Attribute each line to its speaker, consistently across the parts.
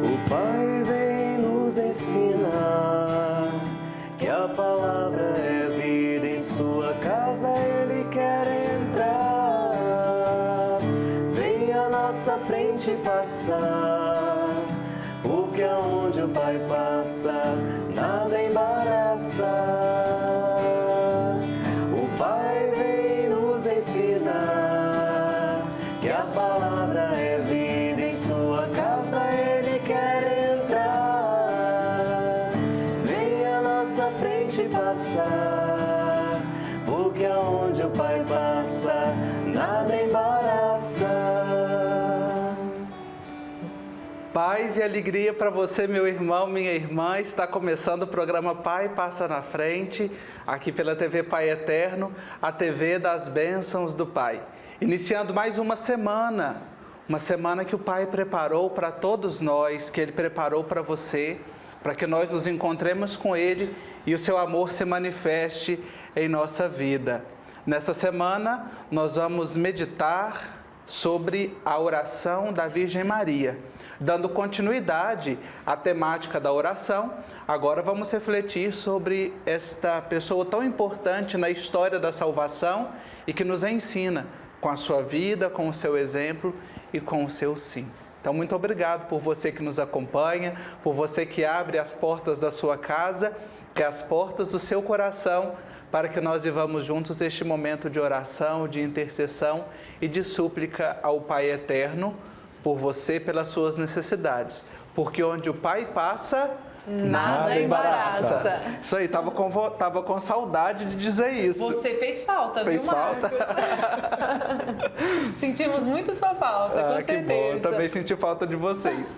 Speaker 1: O Pai vem nos ensinar que a palavra é vida, em sua casa Ele quer entrar. Vem à nossa frente passar, porque aonde o Pai passa, nada embaraça. O Pai vem nos ensinar que a palavra é vida, em sua casa Ele quer entrar. Vem à nossa frente passar, porque aonde o Pai passa, nada embaraça.
Speaker 2: Paz e alegria para você, meu irmão, minha irmã. Está começando o programa Pai Passa na Frente, aqui pela TV Pai Eterno, a TV das bênçãos do Pai. Iniciando mais uma semana que o Pai preparou para todos nós, que Ele preparou para você, para que nós nos encontremos com Ele e o seu amor se manifeste em nossa vida. Nessa semana, nós vamos meditar sobre a oração da Virgem Maria. Dando continuidade à temática da oração, agora vamos refletir sobre esta pessoa tão importante na história da salvação e que nos ensina com a sua vida, com o seu exemplo e com o seu sim. Então, muito obrigado por você que nos acompanha, por você que abre as portas da sua casa, que é as portas do seu coração, para que nós vivamos juntos este momento de oração, de intercessão e de súplica ao Pai Eterno, por você, pelas suas necessidades. Porque onde o Pai passa, nada embaraça. Isso aí, tava com saudade de dizer isso.
Speaker 3: Você fez falta,
Speaker 2: fez
Speaker 3: viu, Marcos?
Speaker 2: Falta?
Speaker 3: Sentimos muito sua falta, com certeza.
Speaker 2: Que bom, eu também senti falta de vocês.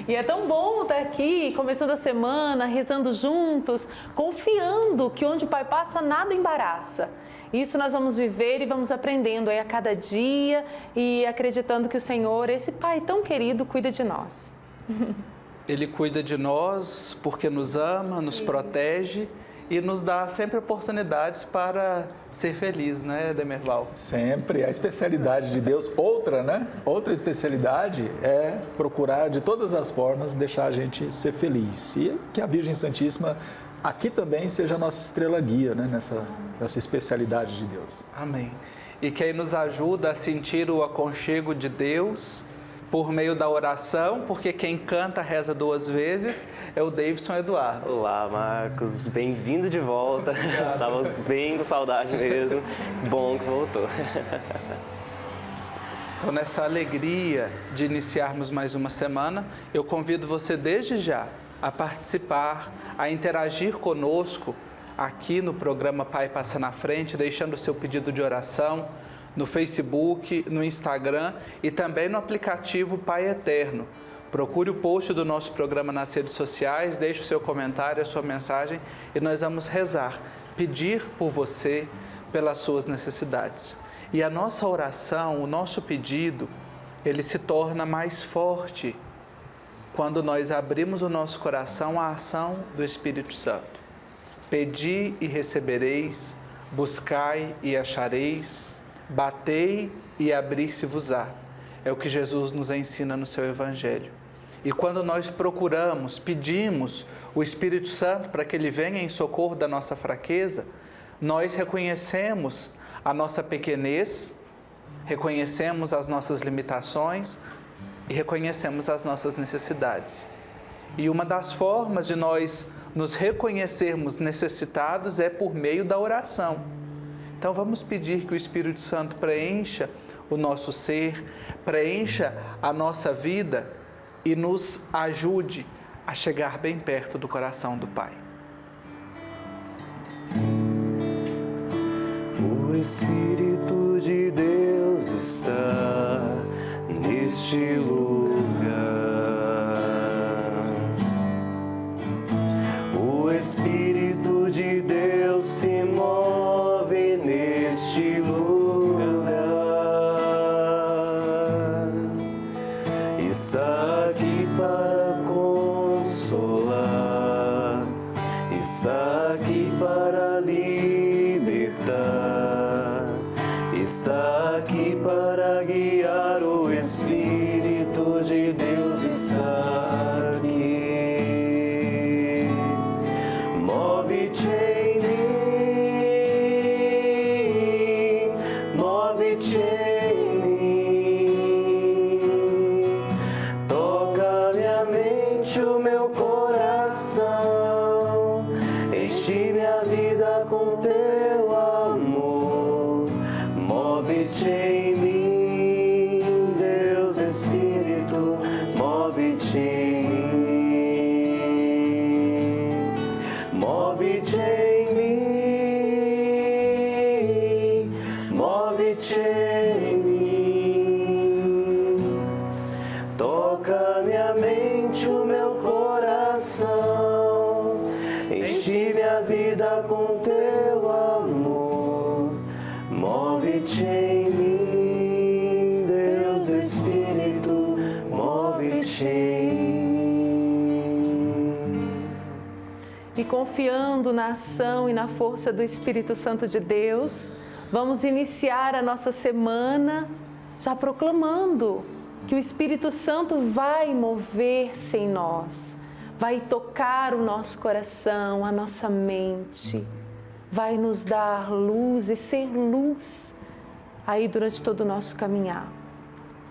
Speaker 3: E é tão bom estar aqui, começando a semana, rezando juntos, confiando que onde o Pai passa, nada embaraça. Isso nós vamos viver e vamos aprendendo aí a cada dia e acreditando que o Senhor, esse Pai tão querido, cuida de nós.
Speaker 2: Ele cuida de nós porque nos ama, nos protege e nos dá sempre oportunidades para ser feliz, né, Demerval?
Speaker 4: Sempre. A especialidade de Deus, outra especialidade é procurar de todas as formas deixar a gente ser feliz. E que a Virgem Santíssima aqui também seja a nossa estrela guia, né, nessa especialidade de Deus.
Speaker 2: Amém. E que aí nos ajuda a sentir o aconchego de Deus por meio da oração, porque quem canta reza duas vezes é o Davidson Eduardo.
Speaker 1: Olá, Marcos. Bem-vindo de volta. Estava bem com saudade mesmo. Bom que voltou.
Speaker 2: Então, nessa alegria de iniciarmos mais uma semana, eu convido você desde já a participar, a interagir conosco aqui no programa Pai Passa na Frente, deixando o seu pedido de oração no Facebook, no Instagram e também no aplicativo Pai Eterno. Procure o post do nosso programa nas redes sociais, deixe o seu comentário, a sua mensagem e nós vamos rezar, pedir por você, pelas suas necessidades. E a nossa oração, o nosso pedido, ele se torna mais forte quando nós abrimos o nosso coração à ação do Espírito Santo. Pedi e recebereis, buscai e achareis, batei e abrir-se-vos-á. É o que Jesus nos ensina no seu Evangelho. E quando nós procuramos, pedimos o Espírito Santo para que Ele venha em socorro da nossa fraqueza, nós reconhecemos a nossa pequenez, reconhecemos as nossas limitações e reconhecemos as nossas necessidades. E uma das formas de nós nos reconhecermos necessitados é por meio da oração. Então vamos pedir que o Espírito Santo preencha o nosso ser, preencha a nossa vida e nos ajude a chegar bem perto do coração do Pai.
Speaker 1: O Espírito de Deus está neste lugar. O Espírito de Deus se move neste lugar. Está aqui para consolar, está aqui para libertar, está aqui para guiar, o Espírito de Deus está aqui. Move-te em mim, move-te em mim, toca minha mente, o meu coração, enche minha vida com teu amor. Move-te em mim, Deus Espírito, move-te em mim, move-te em mim, move-te em mim, toca minha mente, o meu coração, enche minha vida com teu amor. Move-te em mim, Deus Espírito, move-te em mim.
Speaker 3: E confiando na ação e na força do Espírito Santo de Deus, vamos iniciar a nossa semana já proclamando que o Espírito Santo vai mover-se em nós, vai tocar o nosso coração, a nossa mente, vai nos dar luz e ser luz aí durante todo o nosso caminhar.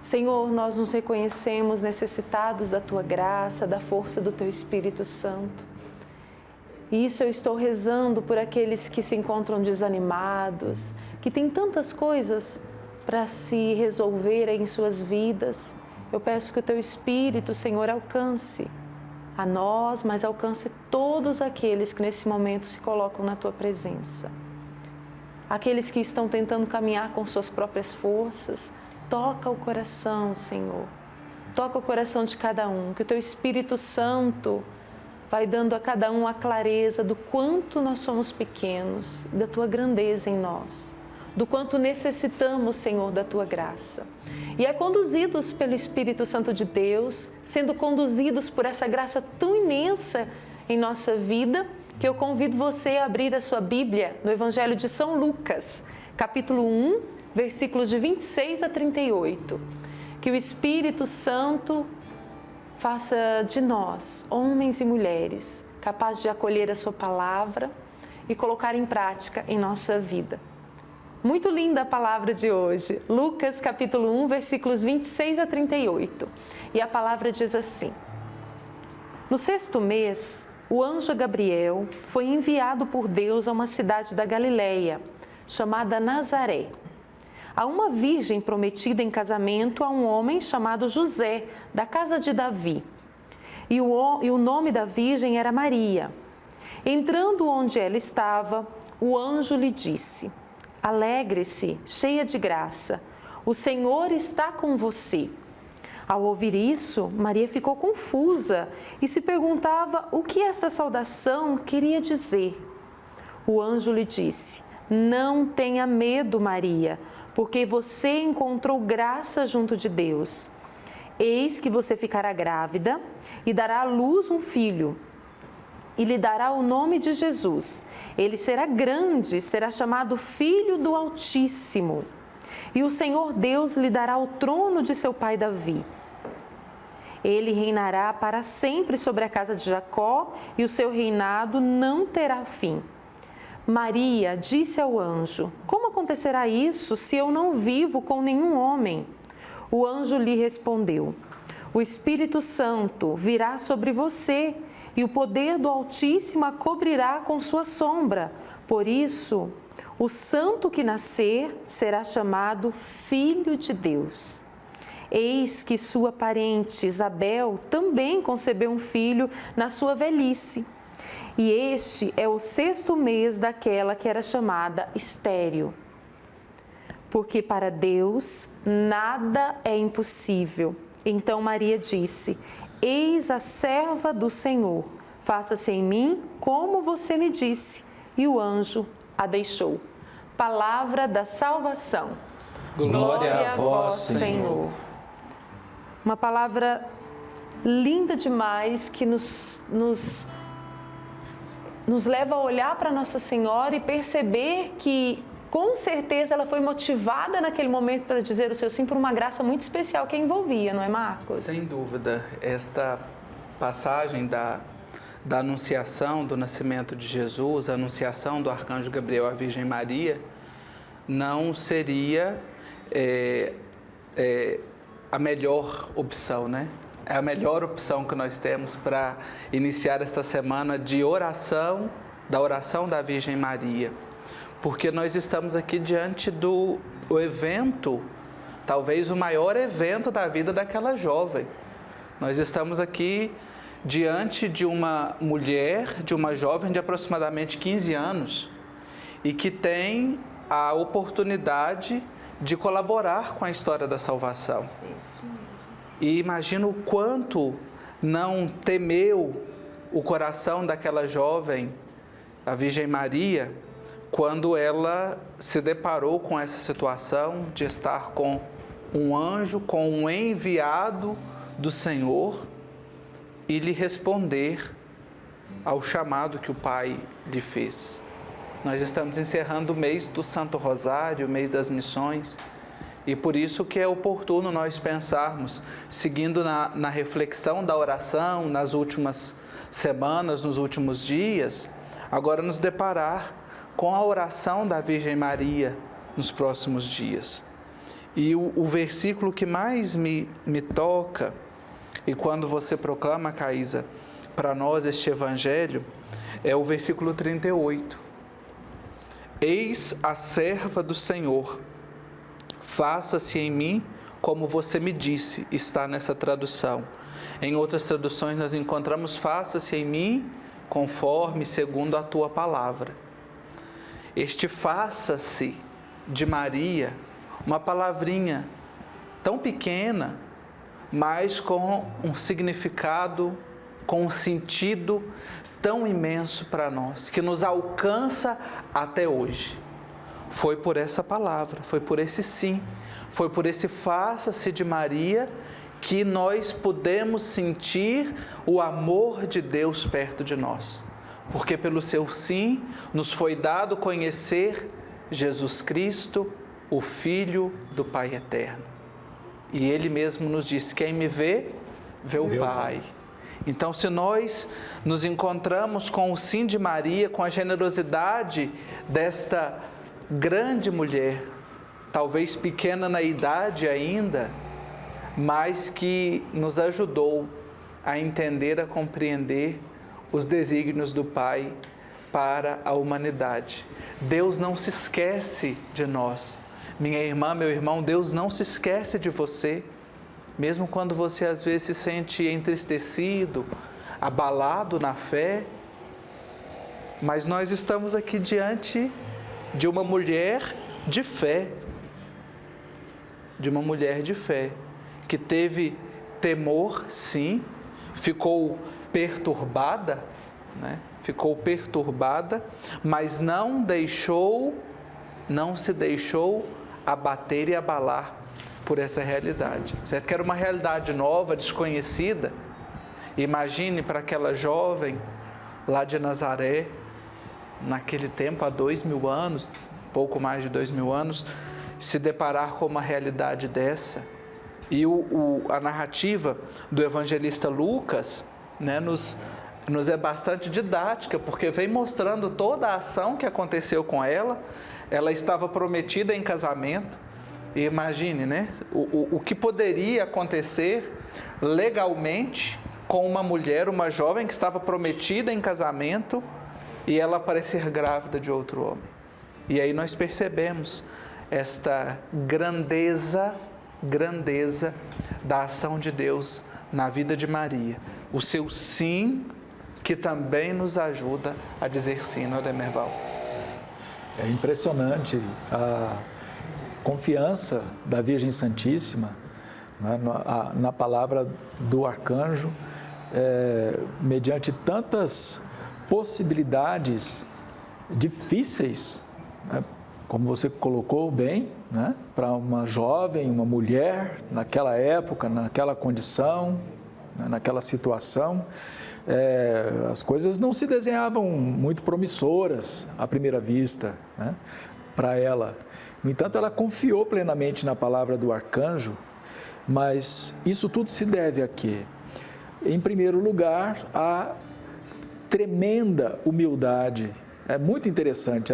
Speaker 3: Senhor, nós nos reconhecemos necessitados da Tua graça, da força do Teu Espírito Santo. E isso eu estou rezando por aqueles que se encontram desanimados, que têm tantas coisas para se resolver em suas vidas. Eu peço que o Teu Espírito, Senhor, alcance a nós, mas alcance todos aqueles que nesse momento se colocam na Tua presença. Aqueles que estão tentando caminhar com suas próprias forças, toca o coração, Senhor. Toca o coração de cada um, que o Teu Espírito Santo vai dando a cada um a clareza do quanto nós somos pequenos, da Tua grandeza em nós, do quanto necessitamos, Senhor, da Tua graça. E é conduzidos pelo Espírito Santo de Deus, sendo conduzidos por essa graça tão imensa em nossa vida, que eu convido você a abrir a sua Bíblia no Evangelho de São Lucas, capítulo 1, versículos de 26 a 38. Que o Espírito Santo faça de nós, homens e mulheres, capazes de acolher a sua palavra e colocar em prática em nossa vida. Muito linda a palavra de hoje, Lucas capítulo 1, versículos 26 a 38. E a palavra diz assim: No 6º mês, o anjo Gabriel foi enviado por Deus a uma cidade da Galileia, chamada Nazaré, a uma virgem prometida em casamento a um homem chamado José, da casa de Davi. E o nome da virgem era Maria. Entrando onde ela estava, o anjo lhe disse: Alegre-se, cheia de graça, o Senhor está com você. Ao ouvir isso, Maria ficou confusa e se perguntava o que esta saudação queria dizer. O anjo lhe disse: Não tenha medo, Maria, porque você encontrou graça junto de Deus. Eis que você ficará grávida e dará à luz um filho, e lhe dará o nome de Jesus. Ele será grande, será chamado Filho do Altíssimo. E o Senhor Deus lhe dará o trono de seu pai Davi. Ele reinará para sempre sobre a casa de Jacó, e o seu reinado não terá fim. Maria disse ao anjo: Como acontecerá isso se eu não vivo com nenhum homem? O anjo lhe respondeu: O Espírito Santo virá sobre você, e o poder do Altíssimo a cobrirá com sua sombra. Por isso, o santo que nascer será chamado Filho de Deus. Eis que sua parente Isabel também concebeu um filho na sua velhice. E este é o 6º mês daquela que era chamada estéril. Porque para Deus nada é impossível. Então Maria disse: Eis a serva do Senhor, faça-se em mim como você me disse. E o anjo a deixou. Palavra da salvação.
Speaker 2: Glória a vós, Senhor.
Speaker 3: Uma palavra linda demais que nos leva a olhar para Nossa Senhora e perceber que com certeza ela foi motivada naquele momento para dizer o seu sim por uma graça muito especial que a envolvia, não é, Marcos?
Speaker 2: Sem dúvida. Esta passagem da anunciação do nascimento de Jesus, a anunciação do arcanjo Gabriel à Virgem Maria, não seria a melhor opção, né? É a melhor opção que nós temos para iniciar esta semana de oração, da oração da Virgem Maria. Porque nós estamos aqui diante do evento, talvez o maior evento da vida daquela jovem. Nós estamos aqui diante de uma mulher, de uma jovem de aproximadamente 15 anos e que tem a oportunidade de colaborar com a história da salvação.
Speaker 3: Isso mesmo.
Speaker 2: E imagino o quanto não temeu o coração daquela jovem, a Virgem Maria, quando ela se deparou com essa situação de estar com um anjo, com um enviado do Senhor e lhe responder ao chamado que o Pai lhe fez. Nós estamos encerrando o mês do Santo Rosário, o mês das missões, e por isso que é oportuno nós pensarmos, seguindo na reflexão da oração, nas últimas semanas, nos últimos dias, agora nos deparar com a oração da Virgem Maria nos próximos dias. E o versículo que mais me toca, e quando você proclama, Caísa, para nós este evangelho, é o versículo 38. Eis a serva do Senhor, faça-se em mim como você me disse, está nessa tradução. Em outras traduções nós encontramos faça-se em mim conforme, segundo a tua palavra. Este faça-se de Maria, uma palavrinha tão pequena, mas com um significado, com um sentido tão imenso para nós, que nos alcança até hoje. Foi por essa palavra, foi por esse sim, foi por esse faça-se de Maria que nós podemos sentir o amor de Deus perto de nós. Porque pelo seu sim nos foi dado conhecer Jesus Cristo, o Filho do Pai Eterno. E Ele mesmo nos diz, quem me vê, vê o Pai. Então, se nós nos encontramos com o sim de Maria, com a generosidade desta grande mulher, talvez pequena na idade ainda, mas que nos ajudou a entender, a compreender os desígnios do Pai para a humanidade. Deus não se esquece de nós. Minha irmã, meu irmão, Deus não se esquece de você. Mesmo quando você às vezes se sente entristecido, abalado na fé, mas nós estamos aqui diante de uma mulher de fé, que teve temor, sim, ficou perturbada, né? Mas não se deixou abater e abalar por essa realidade, certo? Que era uma realidade nova, desconhecida. Imagine para aquela jovem lá de Nazaré, naquele tempo, há 2000 anos, pouco mais de 2000 anos, se deparar com uma realidade dessa. E a narrativa do evangelista Lucas, né, nos é bastante didática, porque vem mostrando toda a ação que aconteceu com ela. Ela estava prometida em casamento. E imagine, né, o que poderia acontecer legalmente com uma mulher, uma jovem que estava prometida em casamento e ela aparecer grávida de outro homem. E aí nós percebemos esta grandeza da ação de Deus na vida de Maria. O seu sim, que também nos ajuda a dizer sim, não é, Demerval?
Speaker 4: É impressionante a confiança da Virgem Santíssima, né, na palavra do arcanjo, mediante tantas possibilidades difíceis, né, como você colocou bem, né, para uma jovem, uma mulher, naquela época, naquela condição, né, naquela situação, as coisas não se desenhavam muito promissoras à primeira vista, né? para ela. No entanto, ela confiou plenamente na palavra do arcanjo, mas isso tudo se deve a quê? Em primeiro lugar, a tremenda humildade. É muito interessante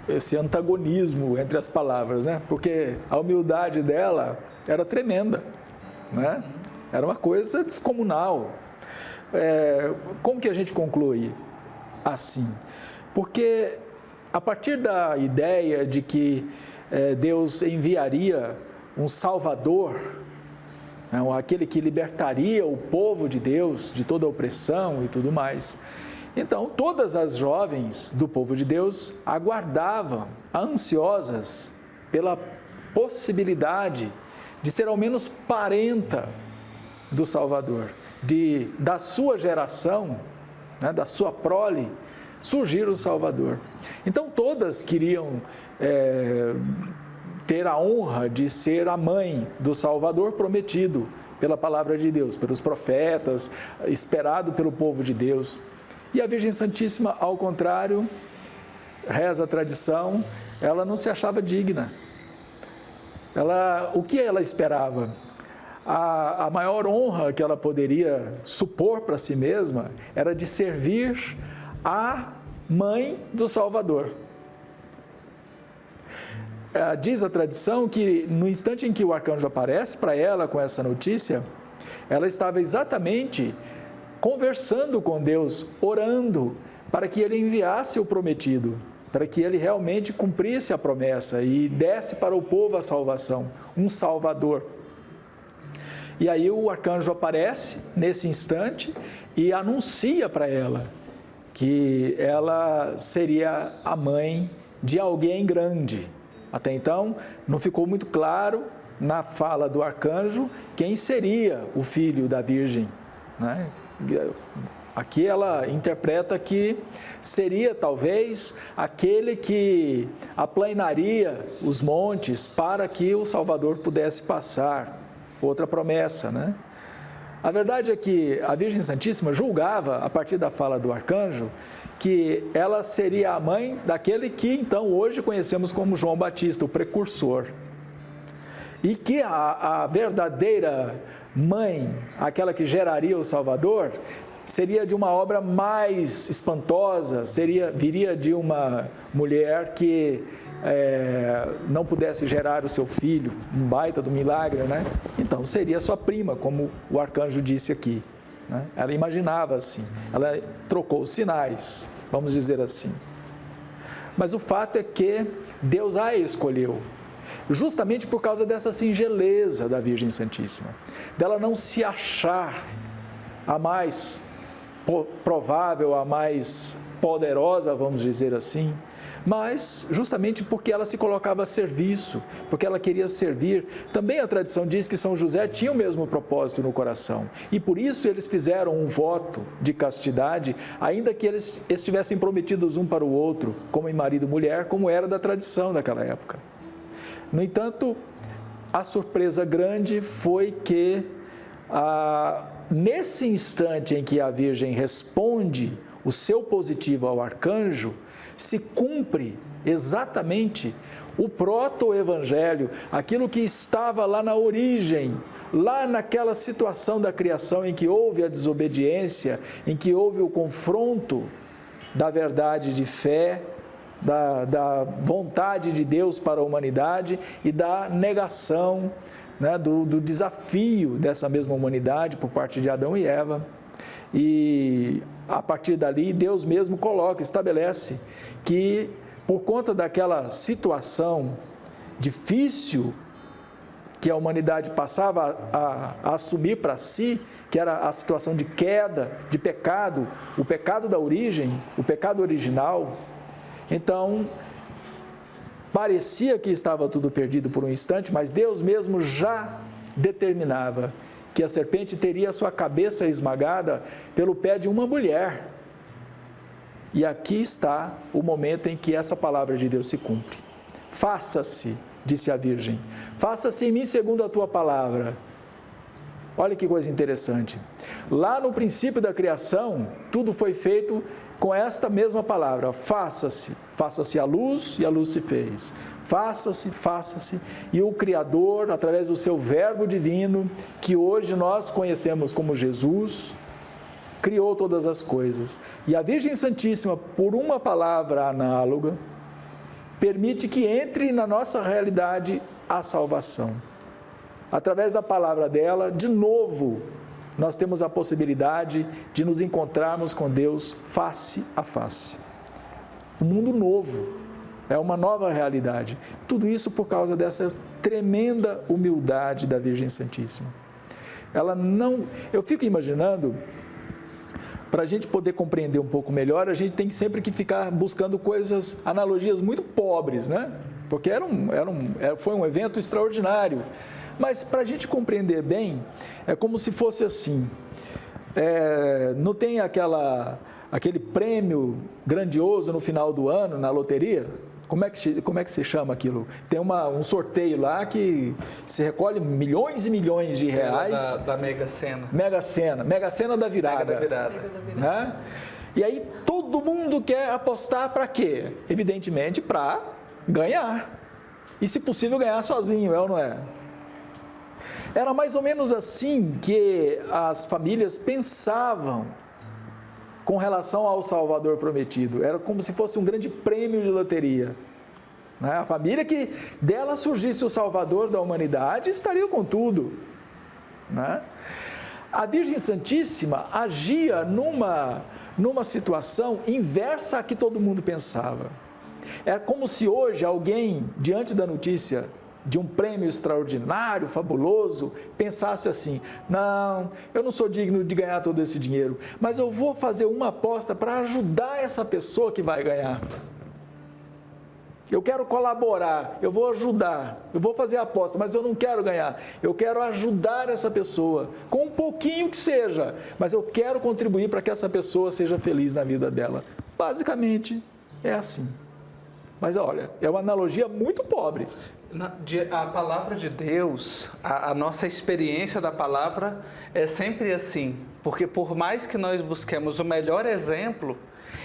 Speaker 4: esse antagonismo entre as palavras, né? Porque a humildade dela era tremenda, né? Era uma coisa descomunal. Como que a gente conclui assim? Porque a partir da ideia de que Deus enviaria um Salvador, aquele que libertaria o povo de Deus de toda a opressão e tudo mais, então todas as jovens do povo de Deus aguardavam, ansiosas, pela possibilidade de ser ao menos parenta do Salvador, da sua geração, né, da sua prole, surgir o Salvador. Então todas queriam ter a honra de ser a mãe do Salvador prometido pela palavra de Deus, pelos profetas, esperado pelo povo de Deus. E a Virgem Santíssima, ao contrário, reza a tradição, ela não se achava digna. O que ela esperava? A maior honra que ela poderia supor para si mesma era de servir a mãe do Salvador. Diz a tradição que no instante em que o arcanjo aparece para ela com essa notícia, ela estava exatamente conversando com Deus, orando para que ele enviasse o prometido, para que ele realmente cumprisse a promessa e desse para o povo a salvação, um Salvador. E aí o arcanjo aparece nesse instante e anuncia para ela que ela seria a mãe de alguém grande. Até então, não ficou muito claro na fala do arcanjo quem seria o filho da Virgem, né? Aqui ela interpreta que seria talvez aquele que aplanaria os montes para que o Salvador pudesse passar. Outra promessa, né? A verdade é que a Virgem Santíssima julgava, a partir da fala do arcanjo, que ela seria a mãe daquele que então hoje conhecemos como João Batista, o precursor. E que a verdadeira mãe, aquela que geraria o Salvador, seria de uma obra mais espantosa, viria de uma mulher que não pudesse gerar o seu filho, um baita do milagre, né? Então seria sua prima, como o arcanjo disse aqui, né? Ela imaginava assim, ela trocou os sinais, vamos dizer assim. Mas o fato é que Deus a escolheu, justamente por causa dessa singeleza da Virgem Santíssima, dela não se achar a mais provável, a mais poderosa, vamos dizer assim, mas justamente porque ela se colocava a serviço, porque ela queria servir. Também a tradição diz que São José tinha o mesmo propósito no coração, e por isso eles fizeram um voto de castidade, ainda que eles estivessem prometidos um para o outro, como em marido e mulher, como era da tradição daquela época. No entanto, a surpresa grande foi que, nesse instante em que a Virgem responde o seu positivo ao arcanjo, se cumpre exatamente o proto-evangelho, aquilo que estava lá na origem, lá naquela situação da criação em que houve a desobediência, em que houve o confronto da verdade de fé, da vontade de Deus para a humanidade e da negação, né, do desafio dessa mesma humanidade por parte de Adão e Eva. E a partir dali Deus mesmo estabelece que por conta daquela situação difícil que a humanidade passava a assumir para si, que era a situação de queda, de pecado, o pecado da origem, o pecado original, então parecia que estava tudo perdido por um instante, mas Deus mesmo já determinava que a serpente teria a sua cabeça esmagada pelo pé de uma mulher. E aqui está o momento em que essa palavra de Deus se cumpre. Faça-se, disse a Virgem, faça-se em mim segundo a tua palavra. Olha que coisa interessante. Lá no princípio da criação, tudo foi feito com esta mesma palavra, faça-se, faça-se a luz, e a luz se fez. Faça-se, faça-se, e o Criador, através do seu verbo divino, que hoje nós conhecemos como Jesus, criou todas as coisas. E a Virgem Santíssima, por uma palavra análoga, permite que entre na nossa realidade a salvação. Através da palavra dela, de novo, nós temos a possibilidade de nos encontrarmos com Deus face a face. Um mundo novo, é uma nova realidade. Tudo isso por causa dessa tremenda humildade da Virgem Santíssima. Ela não... Eu fico imaginando, para a gente poder compreender um pouco melhor, a gente tem sempre que ficar buscando coisas, analogias muito pobres, né? Porque foi um evento extraordinário. Mas para a gente compreender bem, é como se fosse assim, não tem aquele prêmio grandioso no final do ano, na loteria? Como é que se chama aquilo? Tem um sorteio lá que se recolhe milhões e milhões de reais.
Speaker 2: Da Mega Sena.
Speaker 4: Mega Sena da virada.
Speaker 2: Mega da virada.
Speaker 4: Né? E aí todo mundo quer apostar para quê? Evidentemente para ganhar. E se possível ganhar sozinho, é ou não é? Era mais ou menos assim que as famílias pensavam com relação ao Salvador prometido. Era como se fosse um grande prêmio de loteria. A família que dela surgisse o Salvador da humanidade estaria com tudo. A Virgem Santíssima agia numa situação inversa à que todo mundo pensava. É como se hoje alguém, diante da notícia de um prêmio extraordinário, fabuloso, pensasse assim: não, eu não sou digno de ganhar todo esse dinheiro, mas eu vou fazer uma aposta para ajudar essa pessoa que vai ganhar. Eu quero colaborar, eu vou ajudar, eu vou fazer a aposta, mas eu não quero ganhar. Eu quero ajudar essa pessoa, com um pouquinho que seja, mas eu quero contribuir para que essa pessoa seja feliz na vida dela. Basicamente, é assim. Mas olha, é uma analogia muito pobre.
Speaker 2: A palavra de Deus, a nossa experiência da palavra é sempre assim, porque por mais que nós busquemos o melhor exemplo,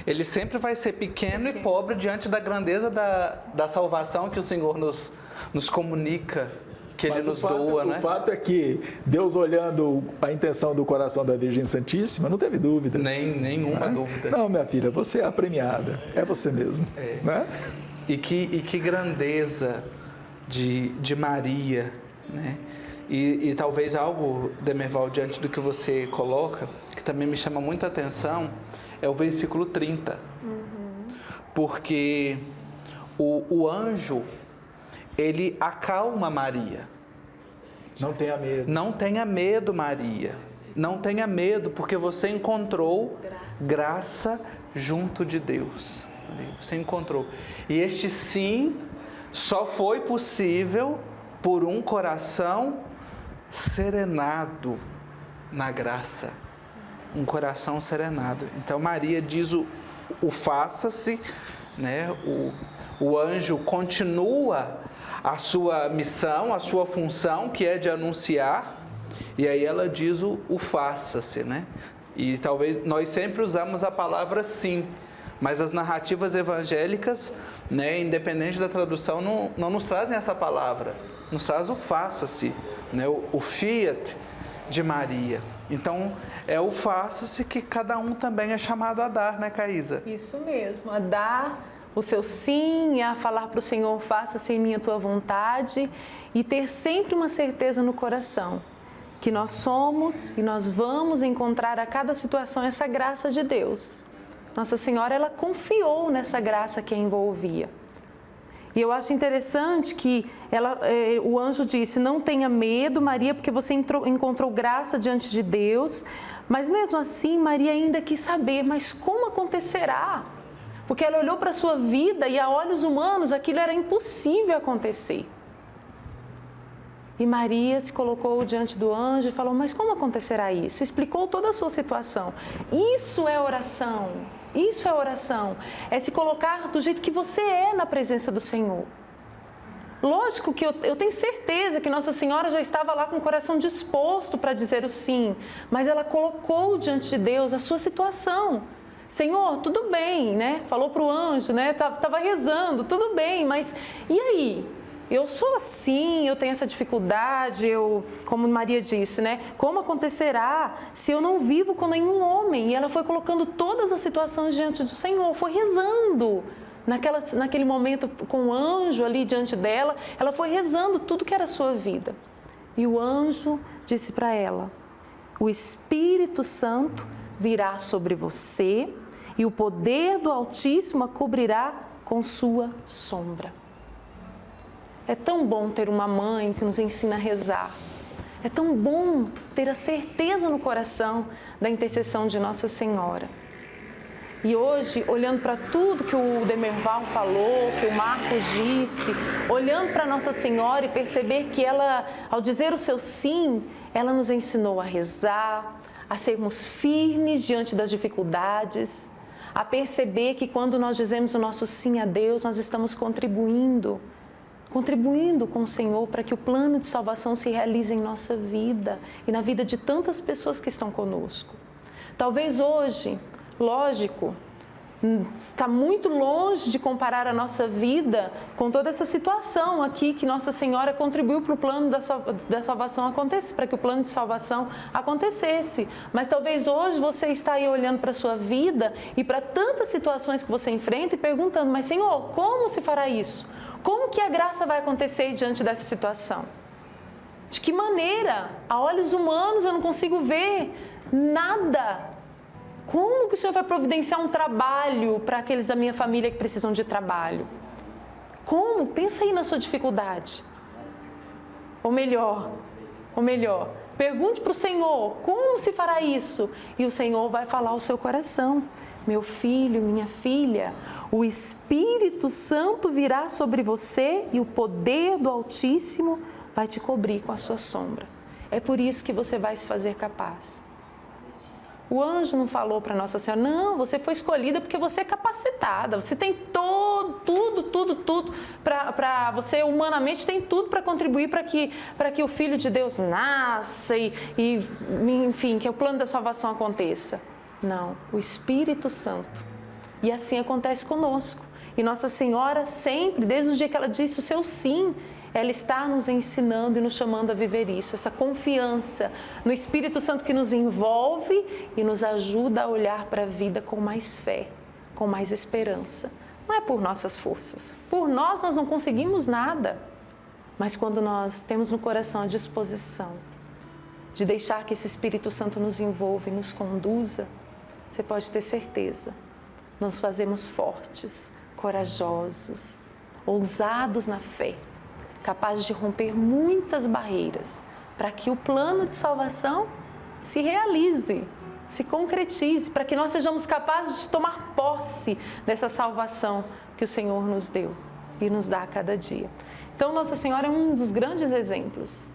Speaker 2: ele sempre vai ser pequeno e pobre diante da grandeza da salvação que o Senhor nos comunica, que Ele nos doa, né?
Speaker 4: O fato é que Deus, olhando a intenção do coração da Virgem Santíssima, não teve dúvida.
Speaker 2: Nenhuma dúvida.
Speaker 4: Não, minha filha, você é a premiada, é você mesmo. Né?
Speaker 2: E que grandeza de Maria, né? E talvez algo, Demerval, diante do que você coloca, que também me chama muito a atenção, é o versículo 30. Porque o anjo, ele acalma Maria.
Speaker 4: Não tenha medo.
Speaker 2: Não tenha medo, Maria. Não tenha medo, porque você encontrou graça junto de Deus. Você encontrou. E este sim só foi possível por um coração serenado na graça. Um coração serenado. Então Maria diz o faça-se, né? O anjo continua a sua missão, a sua função, que é de anunciar, e aí ela diz o faça-se, né? E talvez nós sempre usamos a palavra sim, mas as narrativas evangélicas, né, independente da tradução, não nos trazem essa palavra, nos traz o faça-se, né, o fiat de Maria. Então, é o faça-se que cada um também é chamado a dar, né, Caísa?
Speaker 3: Isso mesmo, a dar o seu sim, a falar para o Senhor, faça-se em mim a tua vontade, e ter sempre uma certeza no coração, que nós somos e nós vamos encontrar a cada situação essa graça de Deus. Nossa Senhora, ela confiou nessa graça que a envolvia. E eu acho interessante que o anjo disse: não tenha medo, Maria, porque você encontrou graça diante de Deus. Mas mesmo assim, Maria ainda quis saber, mas como acontecerá? Porque ela olhou para a sua vida e a olhos humanos aquilo era impossível acontecer. E Maria se colocou diante do anjo e falou: mas como acontecerá isso? Explicou toda a sua situação. Isso é oração. Isso é oração, é se colocar do jeito que você é na presença do Senhor. Lógico que eu tenho certeza que Nossa Senhora já estava lá com o coração disposto para dizer o sim, mas ela colocou diante de Deus a sua situação. Senhor, tudo bem, né? Falou para o anjo, né? Tava rezando, tudo bem, mas e aí? Eu sou assim, eu tenho essa dificuldade, como Maria disse, né? Como acontecerá se eu não vivo com nenhum homem? E ela foi colocando todas as situações diante do Senhor, foi rezando. Naquele momento com o anjo ali diante dela, ela foi rezando tudo que era a sua vida. E o anjo disse para ela: o Espírito Santo virá sobre você e o poder do Altíssimo a cobrirá com sua sombra. É tão bom ter uma mãe que nos ensina a rezar. É tão bom ter a certeza no coração da intercessão de Nossa Senhora. E hoje, olhando para tudo que o Demerval falou, que o Marcos disse, olhando para Nossa Senhora e perceber que ela, ao dizer o seu sim, ela nos ensinou a rezar, a sermos firmes diante das dificuldades, a perceber que quando nós dizemos o nosso sim a Deus, nós estamos contribuindo com o Senhor para que o plano de salvação se realize em nossa vida e na vida de tantas pessoas que estão conosco. Talvez hoje, lógico, está muito longe de comparar a nossa vida com toda essa situação aqui que Nossa Senhora contribuiu para o plano da salvação acontecer, para que o plano de salvação acontecesse. Mas talvez hoje você está aí olhando para a sua vida e para tantas situações que você enfrenta e perguntando: mas Senhor, como se fará isso? Como que a graça vai acontecer diante dessa situação? De que maneira? A olhos humanos eu não consigo ver nada. Como que o Senhor vai providenciar um trabalho para aqueles da minha família que precisam de trabalho? Como? Pensa aí na sua dificuldade. Ou melhor, pergunte para o Senhor, como se fará isso? E o Senhor vai falar ao seu coração: meu filho, minha filha, o Espírito Santo virá sobre você e o poder do Altíssimo vai te cobrir com a sua sombra. É por isso que você vai se fazer capaz. O anjo não falou para Nossa Senhora: não, você foi escolhida porque você é capacitada, você tem tudo para você, humanamente tem tudo para contribuir para que o Filho de Deus nasça enfim, que o plano da salvação aconteça. Não, o Espírito Santo. E assim acontece conosco. E Nossa Senhora sempre, desde o dia que ela disse o seu sim, ela está nos ensinando e nos chamando a viver isso, essa confiança no Espírito Santo que nos envolve e nos ajuda a olhar para a vida com mais fé, com mais esperança. Não é por nossas forças. Por nós não conseguimos nada. Mas quando nós temos no coração a disposição de deixar que esse Espírito Santo nos envolva e nos conduza, você pode ter certeza, nós fazemos fortes, corajosos, ousados na fé, capazes de romper muitas barreiras para que o plano de salvação se realize, se concretize, para que nós sejamos capazes de tomar posse dessa salvação que o Senhor nos deu e nos dá a cada dia. Então, Nossa Senhora é um dos grandes exemplos.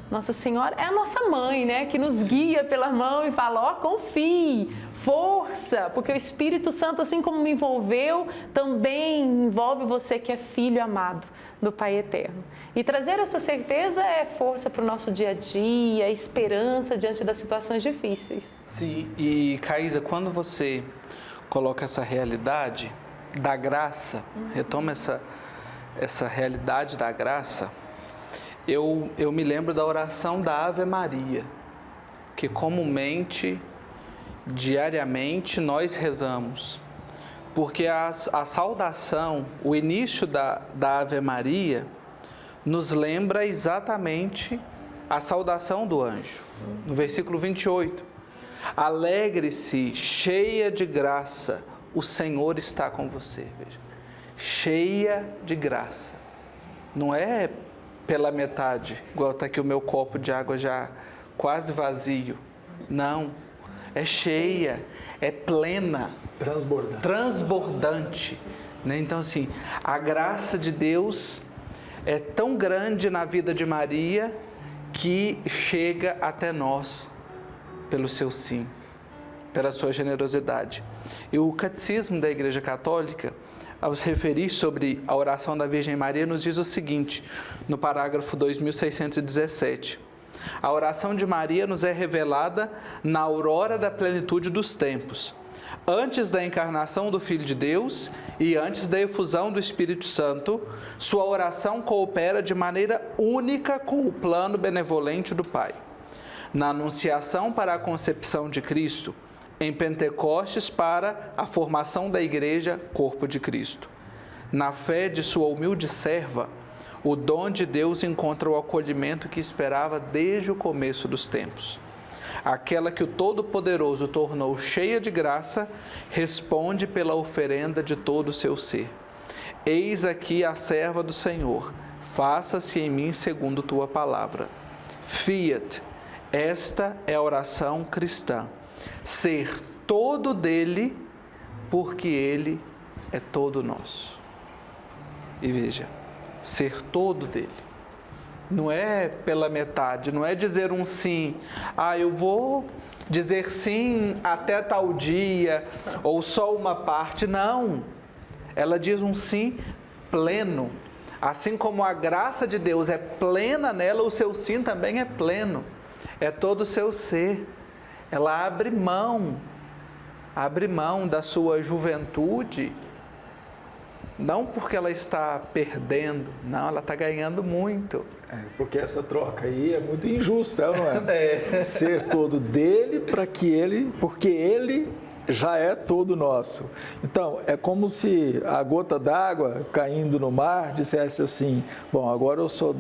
Speaker 3: Nossa Senhora é a nossa mãe, né? Que nos guia pela mão e fala: confie, força, porque o Espírito Santo, assim como me envolveu, também envolve você que é filho amado do Pai Eterno. E trazer essa certeza é força para o nosso dia a dia, é esperança diante das situações difíceis.
Speaker 2: Sim, e Caísa, quando você coloca essa realidade da graça, retoma essa realidade da graça, eu me lembro da oração da Ave Maria, que comumente, diariamente, nós rezamos. Porque a saudação, o início da Ave Maria, nos lembra exatamente a saudação do anjo. No versículo 28, alegre-se, cheia de graça, o Senhor está com você. Veja, cheia de graça. Não é pela metade, igual está aqui o meu copo de água já quase vazio. Não, é cheia, é plena. Transbordante. Né? Então, assim, a graça de Deus é tão grande na vida de Maria que chega até nós pelo seu sim, pela sua generosidade. E o Catecismo da Igreja Católica, ao se referir sobre a oração da Virgem Maria, nos diz o seguinte, no parágrafo 2617. A oração de Maria nos é revelada na aurora da plenitude dos tempos, Antes da encarnação do Filho de Deus e antes da efusão do Espírito Santo, sua oração coopera de maneira única com o plano benevolente do Pai. Na Anunciação para a concepção de Cristo, em Pentecostes para a formação da Igreja, corpo de Cristo. Na fé de sua humilde serva, o dom de Deus encontra o acolhimento que esperava desde o começo dos tempos. Aquela que o Todo-Poderoso tornou cheia de graça, responde pela oferenda de todo o seu ser. Eis aqui a serva do Senhor, faça-se em mim segundo tua palavra. Fiat, esta é a oração cristã. Ser todo dele, porque ele é todo nosso. E veja, ser todo dele. Não é pela metade, não é dizer um sim. Eu vou dizer sim até tal dia, ou só uma parte. Não. Ela diz um sim pleno. Assim como a graça de Deus é plena nela, o seu sim também é pleno. É todo o seu ser. Ela abre mão da sua juventude, não porque ela está perdendo, não, ela está ganhando muito.
Speaker 4: Porque essa troca aí é muito injusta, não é? Ser todo dele porque ele já é todo nosso. Então, é como se a gota d'água caindo no mar dissesse assim, bom, agora eu sou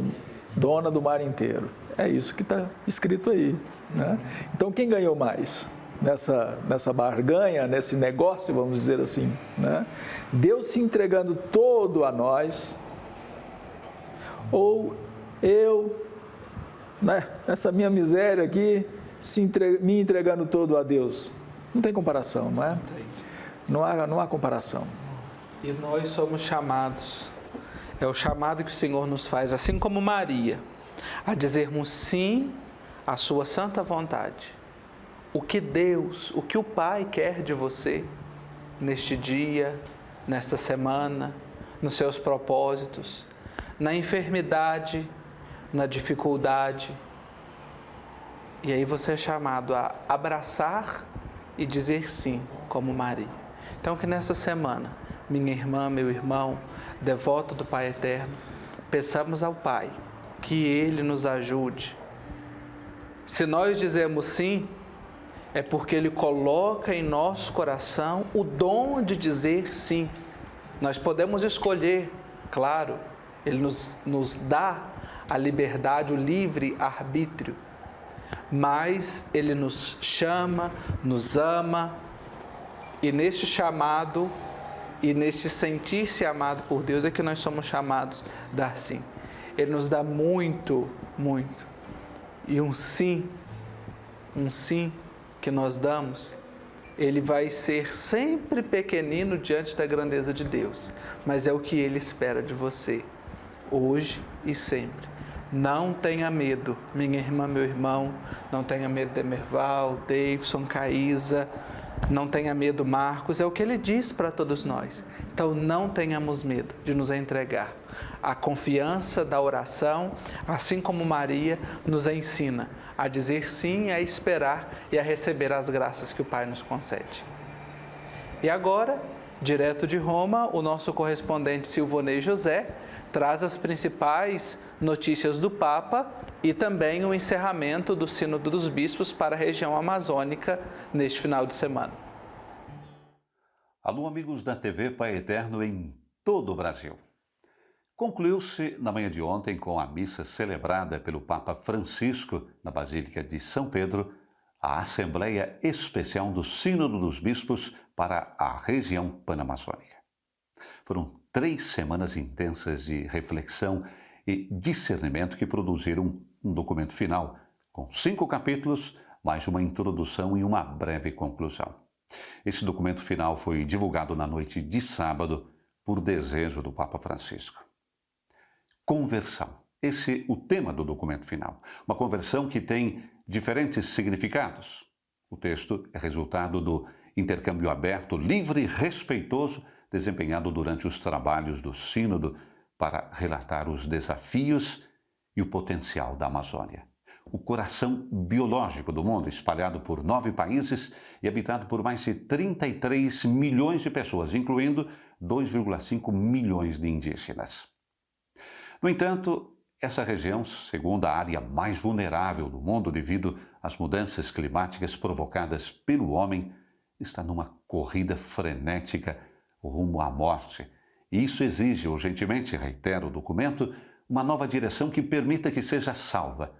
Speaker 4: dona do mar inteiro. É isso que está escrito aí, né? Então, quem ganhou mais nessa barganha, nesse negócio, vamos dizer assim, né? Deus se entregando todo a nós, ou eu, né, essa minha miséria aqui, me entregando todo a Deus? Não tem comparação, não é? Não há comparação.
Speaker 2: E nós somos chamados, é o chamado que o Senhor nos faz, assim como Maria, a dizermos sim à sua santa vontade. O que Deus, o que o Pai quer de você neste dia, nesta semana, nos seus propósitos, na enfermidade, na dificuldade. E aí você é chamado a abraçar e dizer sim, como Maria. Então que nessa semana, minha irmã, meu irmão, devoto do Pai Eterno, peçamos ao Pai que Ele nos ajude. Se nós dizemos sim, é porque Ele coloca em nosso coração o dom de dizer sim. Nós podemos escolher, claro, Ele nos dá a liberdade, o livre arbítrio, mas Ele nos chama, nos ama, e neste chamado e neste sentir-se amado por Deus é que nós somos chamados a dar sim. Ele nos dá muito, muito. E um sim que nós damos, ele vai ser sempre pequenino diante da grandeza de Deus, mas é o que Ele espera de você, hoje e sempre. Não tenha medo, minha irmã, meu irmão, não tenha medo de Emerval, Davidson, Caísa, não tenha medo, Marcos, é o que Ele diz para todos nós. Então não tenhamos medo de nos entregar. A confiança da oração, assim como Maria, nos ensina a dizer sim, a esperar e a receber as graças que o Pai nos concede. E agora, direto de Roma, o nosso correspondente Silvonei José traz as principais notícias do Papa e também o encerramento do Sínodo dos Bispos para a região amazônica neste final de semana.
Speaker 5: Alô, amigos da TV Pai Eterno em todo o Brasil. Concluiu-se na manhã de ontem com a missa celebrada pelo Papa Francisco na Basílica de São Pedro, a Assembleia Especial do Sínodo dos Bispos para a região panamazônica. Foram 3 semanas intensas de reflexão e discernimento que produziram um documento final, com 5 capítulos, mais uma introdução e uma breve conclusão. Esse documento final foi divulgado na noite de sábado por desejo do Papa Francisco. Conversão. Esse é o tema do documento final. Uma conversão que tem diferentes significados. O texto é resultado do intercâmbio aberto, livre e respeitoso desempenhado durante os trabalhos do Sínodo para relatar os desafios e o potencial da Amazônia. o coração biológico do mundo, espalhado por 9 países e habitado por mais de 33 milhões de pessoas, incluindo 2,5 milhões de indígenas. No entanto, essa região, segundo a área mais vulnerável do mundo devido às mudanças climáticas provocadas pelo homem, está numa corrida frenética rumo à morte. E isso exige urgentemente, reitera o documento, uma nova direção que permita que seja salva,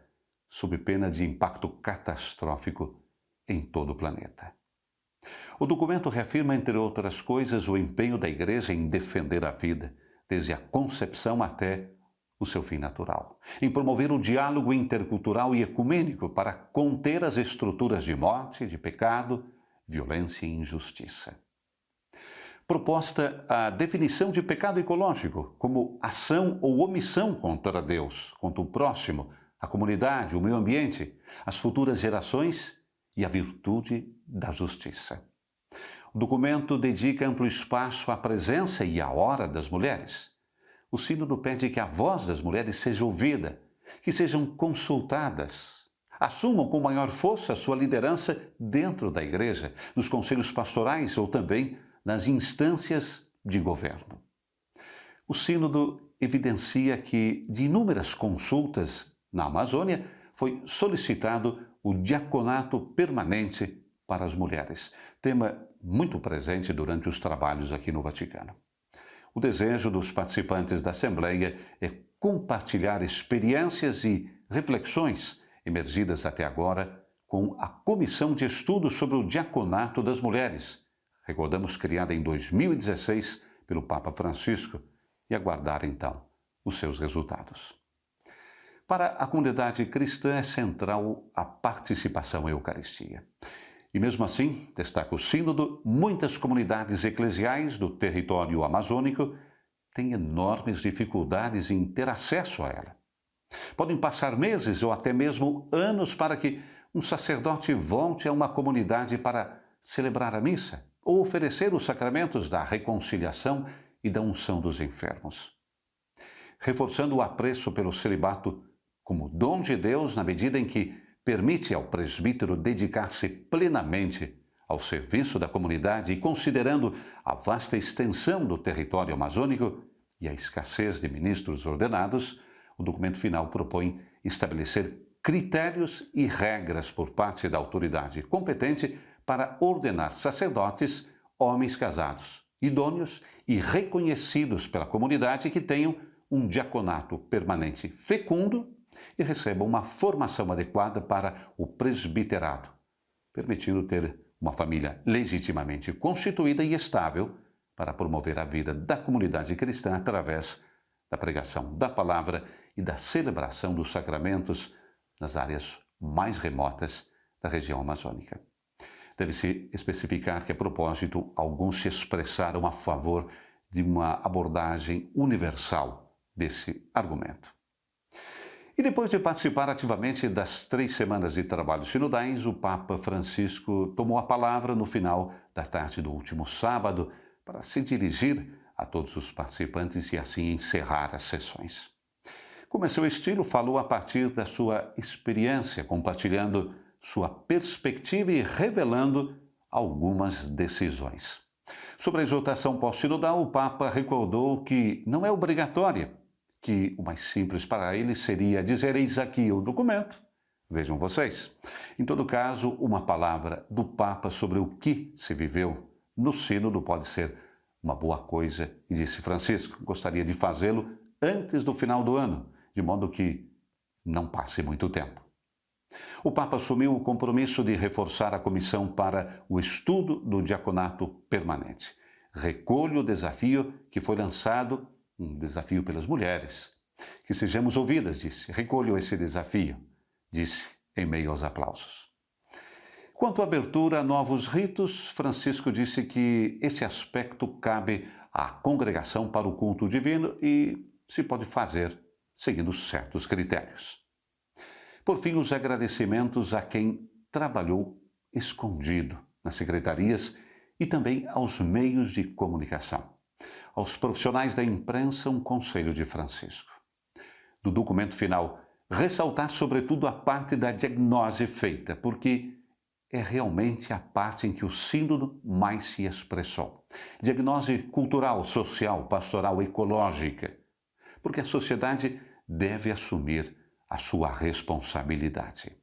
Speaker 5: sob pena de impacto catastrófico em todo o planeta. O documento reafirma, entre outras coisas, o empenho da Igreja em defender a vida, desde a concepção até o seu fim natural, em promover o diálogo intercultural e ecumênico para conter as estruturas de morte, de pecado, violência e injustiça. Proposta a definição de pecado ecológico como ação ou omissão contra Deus, contra o próximo, a comunidade, o meio ambiente, as futuras gerações e a virtude da justiça. O documento dedica amplo espaço à presença e à hora das mulheres. O Sínodo pede que a voz das mulheres seja ouvida, que sejam consultadas, assumam com maior força a sua liderança dentro da Igreja, nos conselhos pastorais ou também nas instâncias de governo. O Sínodo evidencia que, de inúmeras consultas na Amazônia, foi solicitado o diaconato permanente para as mulheres, tema muito presente durante os trabalhos aqui no Vaticano. O desejo dos participantes da Assembleia é compartilhar experiências e reflexões emergidas até agora com a Comissão de Estudos sobre o Diaconato das Mulheres, recordamos, criada em 2016 pelo Papa Francisco, e aguardar então os seus resultados. Para a comunidade cristã é central a participação à Eucaristia. E mesmo assim, destaca o Sínodo, muitas comunidades eclesiais do território amazônico têm enormes dificuldades em ter acesso a ela. Podem passar meses ou até mesmo anos para que um sacerdote volte a uma comunidade para celebrar a missa ou oferecer os sacramentos da reconciliação e da unção dos enfermos. Reforçando o apreço pelo celibato como dom de Deus na medida em que permite ao presbítero dedicar-se plenamente ao serviço da comunidade e considerando a vasta extensão do território amazônico e a escassez de ministros ordenados, o documento final propõe estabelecer critérios e regras por parte da autoridade competente para ordenar sacerdotes, homens casados, idôneos e reconhecidos pela comunidade que tenham um diaconato permanente fecundo e recebam uma formação adequada para o presbiterado, permitindo ter uma família legitimamente constituída e estável para promover a vida da comunidade cristã através da pregação da palavra e da celebração dos sacramentos nas áreas mais remotas da região amazônica. Deve-se especificar que, a propósito, alguns se expressaram a favor de uma abordagem universal desse argumento. E depois de participar ativamente das 3 semanas de trabalhos sinodais, o Papa Francisco tomou a palavra no final da tarde do último sábado para se dirigir a todos os participantes e assim encerrar as sessões. Como é seu estilo, falou a partir da sua experiência, compartilhando sua perspectiva e revelando algumas decisões. Sobre a exortação pós-sinodal, o Papa recordou que não é obrigatória, que o mais simples para ele seria dizer: eis aqui o documento, vejam vocês. Em todo caso, uma palavra do Papa sobre o que se viveu no sínodo pode ser uma boa coisa, e disse Francisco, gostaria de fazê-lo antes do final do ano, de modo que não passe muito tempo. O Papa assumiu o compromisso de reforçar a comissão para o estudo do diaconato permanente. Recolho o desafio que foi lançado, um desafio pelas mulheres. Que sejamos ouvidas, disse. Recolho esse desafio, disse em meio aos aplausos. Quanto à abertura a novos ritos, Francisco disse que esse aspecto cabe à congregação para o culto divino e se pode fazer seguindo certos critérios. Por fim, os agradecimentos a quem trabalhou escondido nas secretarias e também aos meios de comunicação. Aos profissionais da imprensa, um conselho de Francisco. Do documento final ressaltar sobretudo a parte da diagnose feita, porque é realmente a parte em que o sínodo mais se expressou. Diagnose cultural, social, pastoral, ecológica, porque a sociedade deve assumir a sua responsabilidade.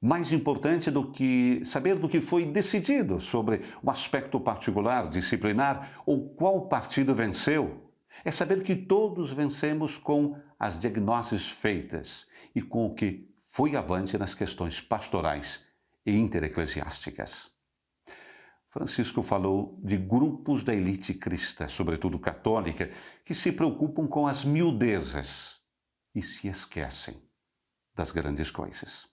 Speaker 5: Mais importante do que saber do que foi decidido sobre um aspecto particular, disciplinar ou qual partido venceu, é saber que todos vencemos com as diagnoses feitas e com o que foi avante nas questões pastorais e intereclesiásticas. Francisco falou de grupos da elite cristã, sobretudo católica, que se preocupam com as miudezas e se esquecem das grandes coisas.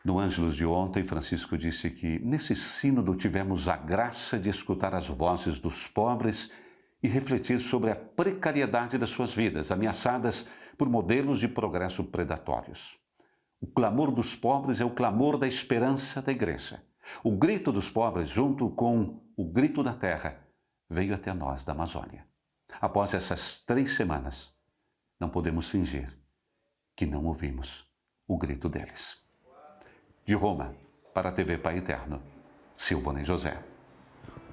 Speaker 5: No Ângelus de ontem, Francisco disse que nesse sínodo tivemos a graça de escutar as vozes dos pobres e refletir sobre a precariedade das suas vidas, ameaçadas por modelos de progresso predatórios. O clamor dos pobres é o clamor da esperança da Igreja. O grito dos pobres, junto com o grito da terra, veio até nós da Amazônia. Após essas 3 semanas, não podemos fingir que não ouvimos o grito deles. De Roma, para a TV Pai Eterno, Silvonei José.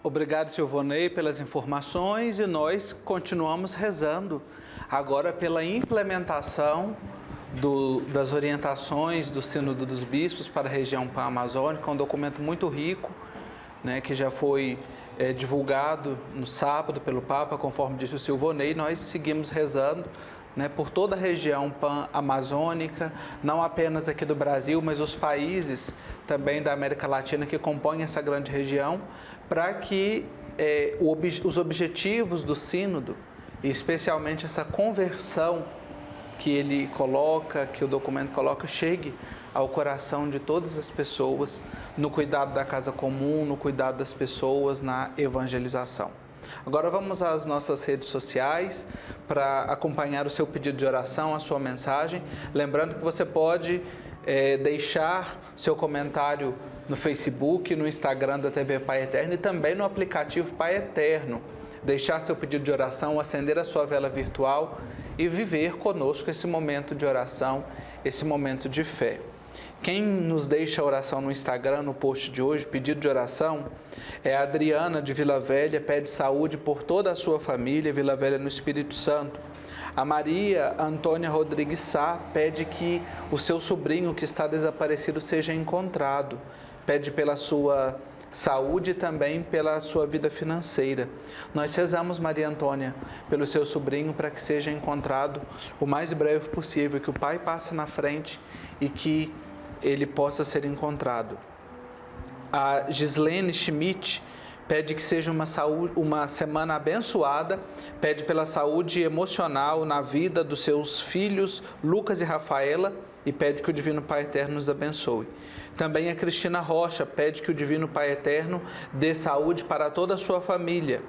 Speaker 2: Obrigado, Silvonei, pelas informações, e nós continuamos rezando agora pela implementação das orientações do Sínodo dos Bispos para a região pan-amazônica, um documento muito rico, né, que já foi divulgado no sábado pelo Papa, conforme disse o Silvonei. Nós seguimos rezando, né, por toda a região pan-amazônica, não apenas aqui do Brasil, mas os países também da América Latina que compõem essa grande região, para que os objetivos do Sínodo, e especialmente essa conversão que ele coloca, que o documento coloca, chegue ao coração de todas as pessoas, no cuidado da casa comum, no cuidado das pessoas, na evangelização. Agora vamos às nossas redes sociais para acompanhar o seu pedido de oração, a sua mensagem. Lembrando que você pode deixar seu comentário no Facebook, no Instagram da TV Pai Eterno e também no aplicativo Pai Eterno. Deixar seu pedido de oração, acender a sua vela virtual e viver conosco esse momento de oração, esse momento de fé. Quem nos deixa a oração no Instagram, no post de hoje, pedido de oração, é a Adriana de Vila Velha, pede saúde por toda a sua família, Vila Velha no Espírito Santo. A Maria Antônia Rodrigues Sá pede que o seu sobrinho que está desaparecido seja encontrado. Pede pela sua saúde e também pela sua vida financeira. Nós rezamos, Maria Antônia, pelo seu sobrinho para que seja encontrado o mais breve possível, que o Pai passe na frente e que ele possa ser encontrado. A Gislene Schmidt pede que seja uma semana abençoada, pede pela saúde emocional na vida dos seus filhos Lucas e Rafaela e pede que o Divino Pai Eterno nos abençoe. Também a Cristina Rocha pede que o Divino Pai Eterno dê saúde para toda a sua família.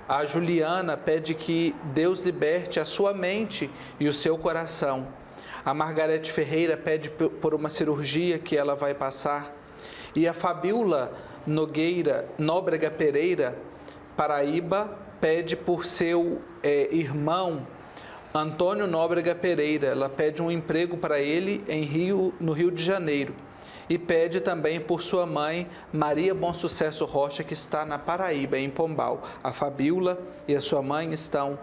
Speaker 2: A Juliana pede que Deus liberte a sua mente e o seu coração. A Margarete Ferreira pede por uma cirurgia que ela vai passar. E a Fabiola Nóbrega Pereira, Paraíba, pede por seu irmão Antônio Nóbrega Pereira. Ela pede um emprego para ele no Rio de Janeiro. E pede também por sua mãe, Maria Bom Sucesso Rocha, que está na Paraíba, em Pombal. A Fabiola e a sua mãe estão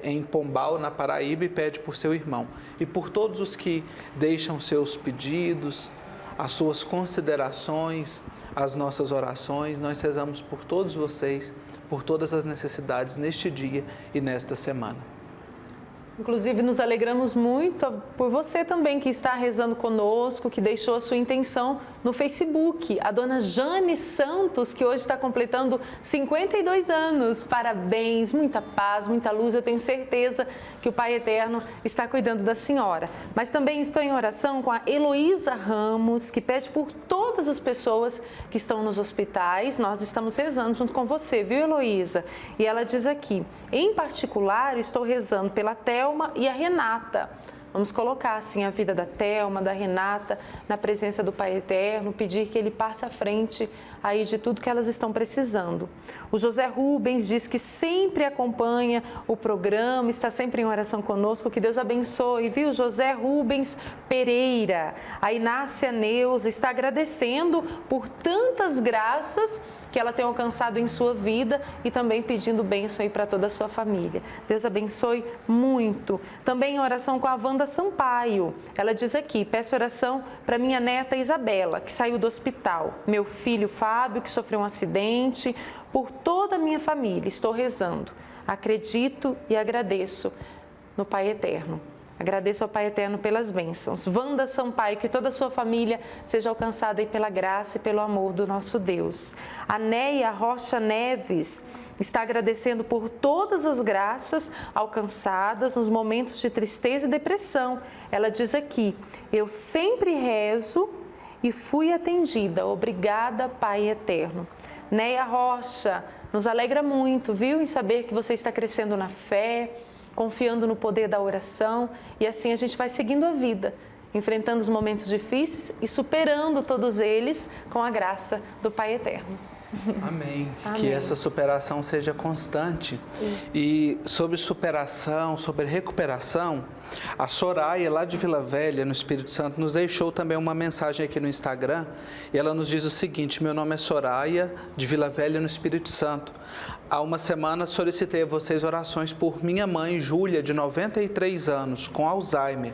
Speaker 2: em Pombal, na Paraíba, e pede por seu irmão. E por todos os que deixam seus pedidos, as suas considerações, as nossas orações, nós rezamos por todos vocês, por todas as necessidades neste dia e nesta semana.
Speaker 3: Inclusive, nos alegramos muito por você também que está rezando conosco, que deixou a sua intenção no Facebook. A dona Jane Santos, que hoje está completando 52 anos. Parabéns, muita paz, muita luz. Eu tenho certeza que o Pai Eterno está cuidando da senhora. Mas também estou em oração com a Heloísa Ramos, que pede por todas as pessoas que estão nos hospitais. Nós estamos rezando junto com você, viu, Heloísa? E ela diz aqui, em particular, estou rezando pela Thelma e a Renata. Vamos colocar assim a vida da Thelma, da Renata, na presença do Pai Eterno, pedir que Ele passe à frente aí de tudo que elas estão precisando. O José Rubens diz que sempre acompanha o programa, está sempre em oração conosco, que Deus abençoe, viu? José Rubens Pereira. A Inácia Neuza está agradecendo por tantas graças que ela tem alcançado em sua vida e também pedindo bênção aí para toda a sua família. Deus abençoe muito. Também em oração com a Wanda Sampaio. Ela diz aqui, peço oração para minha neta Isabela, que saiu do hospital. Meu filho Fábio, que sofreu um acidente. Por toda a minha família, estou rezando. Acredito e agradeço no Pai Eterno. Agradeço ao Pai Eterno pelas bênçãos. Wanda Sampaio, que toda a sua família seja alcançada aí pela graça e pelo amor do nosso Deus. A Neia Rocha Neves está agradecendo por todas as graças alcançadas nos momentos de tristeza e depressão. Ela diz aqui, eu sempre rezo e fui atendida. Obrigada, Pai Eterno. Neia Rocha, nos alegra muito, viu? Em saber que você está crescendo na fé, confiando no poder da oração, e assim a gente vai seguindo a vida, enfrentando os momentos difíceis e superando todos eles com a graça do Pai Eterno.
Speaker 2: Amém.
Speaker 3: Amém.
Speaker 2: Que essa superação seja constante.
Speaker 3: Isso.
Speaker 2: E sobre superação, sobre recuperação, a Soraya, lá de Vila Velha, no Espírito Santo, nos deixou também uma mensagem aqui no Instagram. E ela nos diz o seguinte: meu nome é Soraya, de Vila Velha, no Espírito Santo. Há uma semana solicitei a vocês orações por minha mãe, Júlia, de 93 anos, com Alzheimer.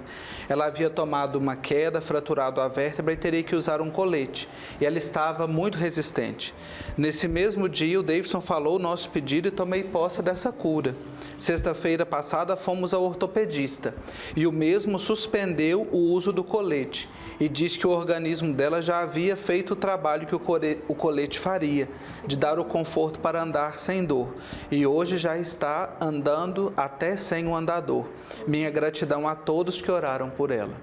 Speaker 2: Ela havia tomado uma queda, fraturado a vértebra e teria que usar um colete. E ela estava muito resistente. Nesse mesmo dia, o Davidson falou o nosso pedido e tomei posse dessa cura. Sexta-feira passada, fomos ao ortopedista e o mesmo suspendeu o uso do colete e disse que o organismo dela já havia feito o trabalho que o colete faria, de dar o conforto para andar sem dor. E hoje já está andando até sem o andador. Minha gratidão a todos que oraram por ela.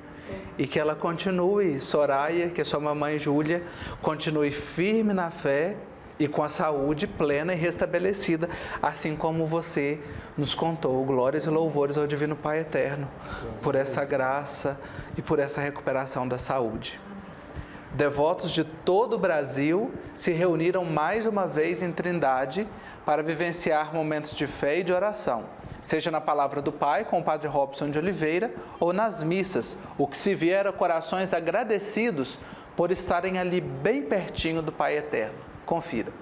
Speaker 2: E que ela continue, Soraya, que é sua mamãe Júlia, continue firme na fé e com a saúde plena e restabelecida, assim como você nos contou. Glórias e louvores ao Divino Pai Eterno, por essa graça e por essa recuperação da saúde. Devotos de todo o Brasil se reuniram mais uma vez em Trindade para vivenciar momentos de fé e de oração, seja na Palavra do Pai, com o Padre Robson de Oliveira, ou nas missas. O que se via era corações agradecidos por estarem ali bem pertinho do Pai Eterno. Confira.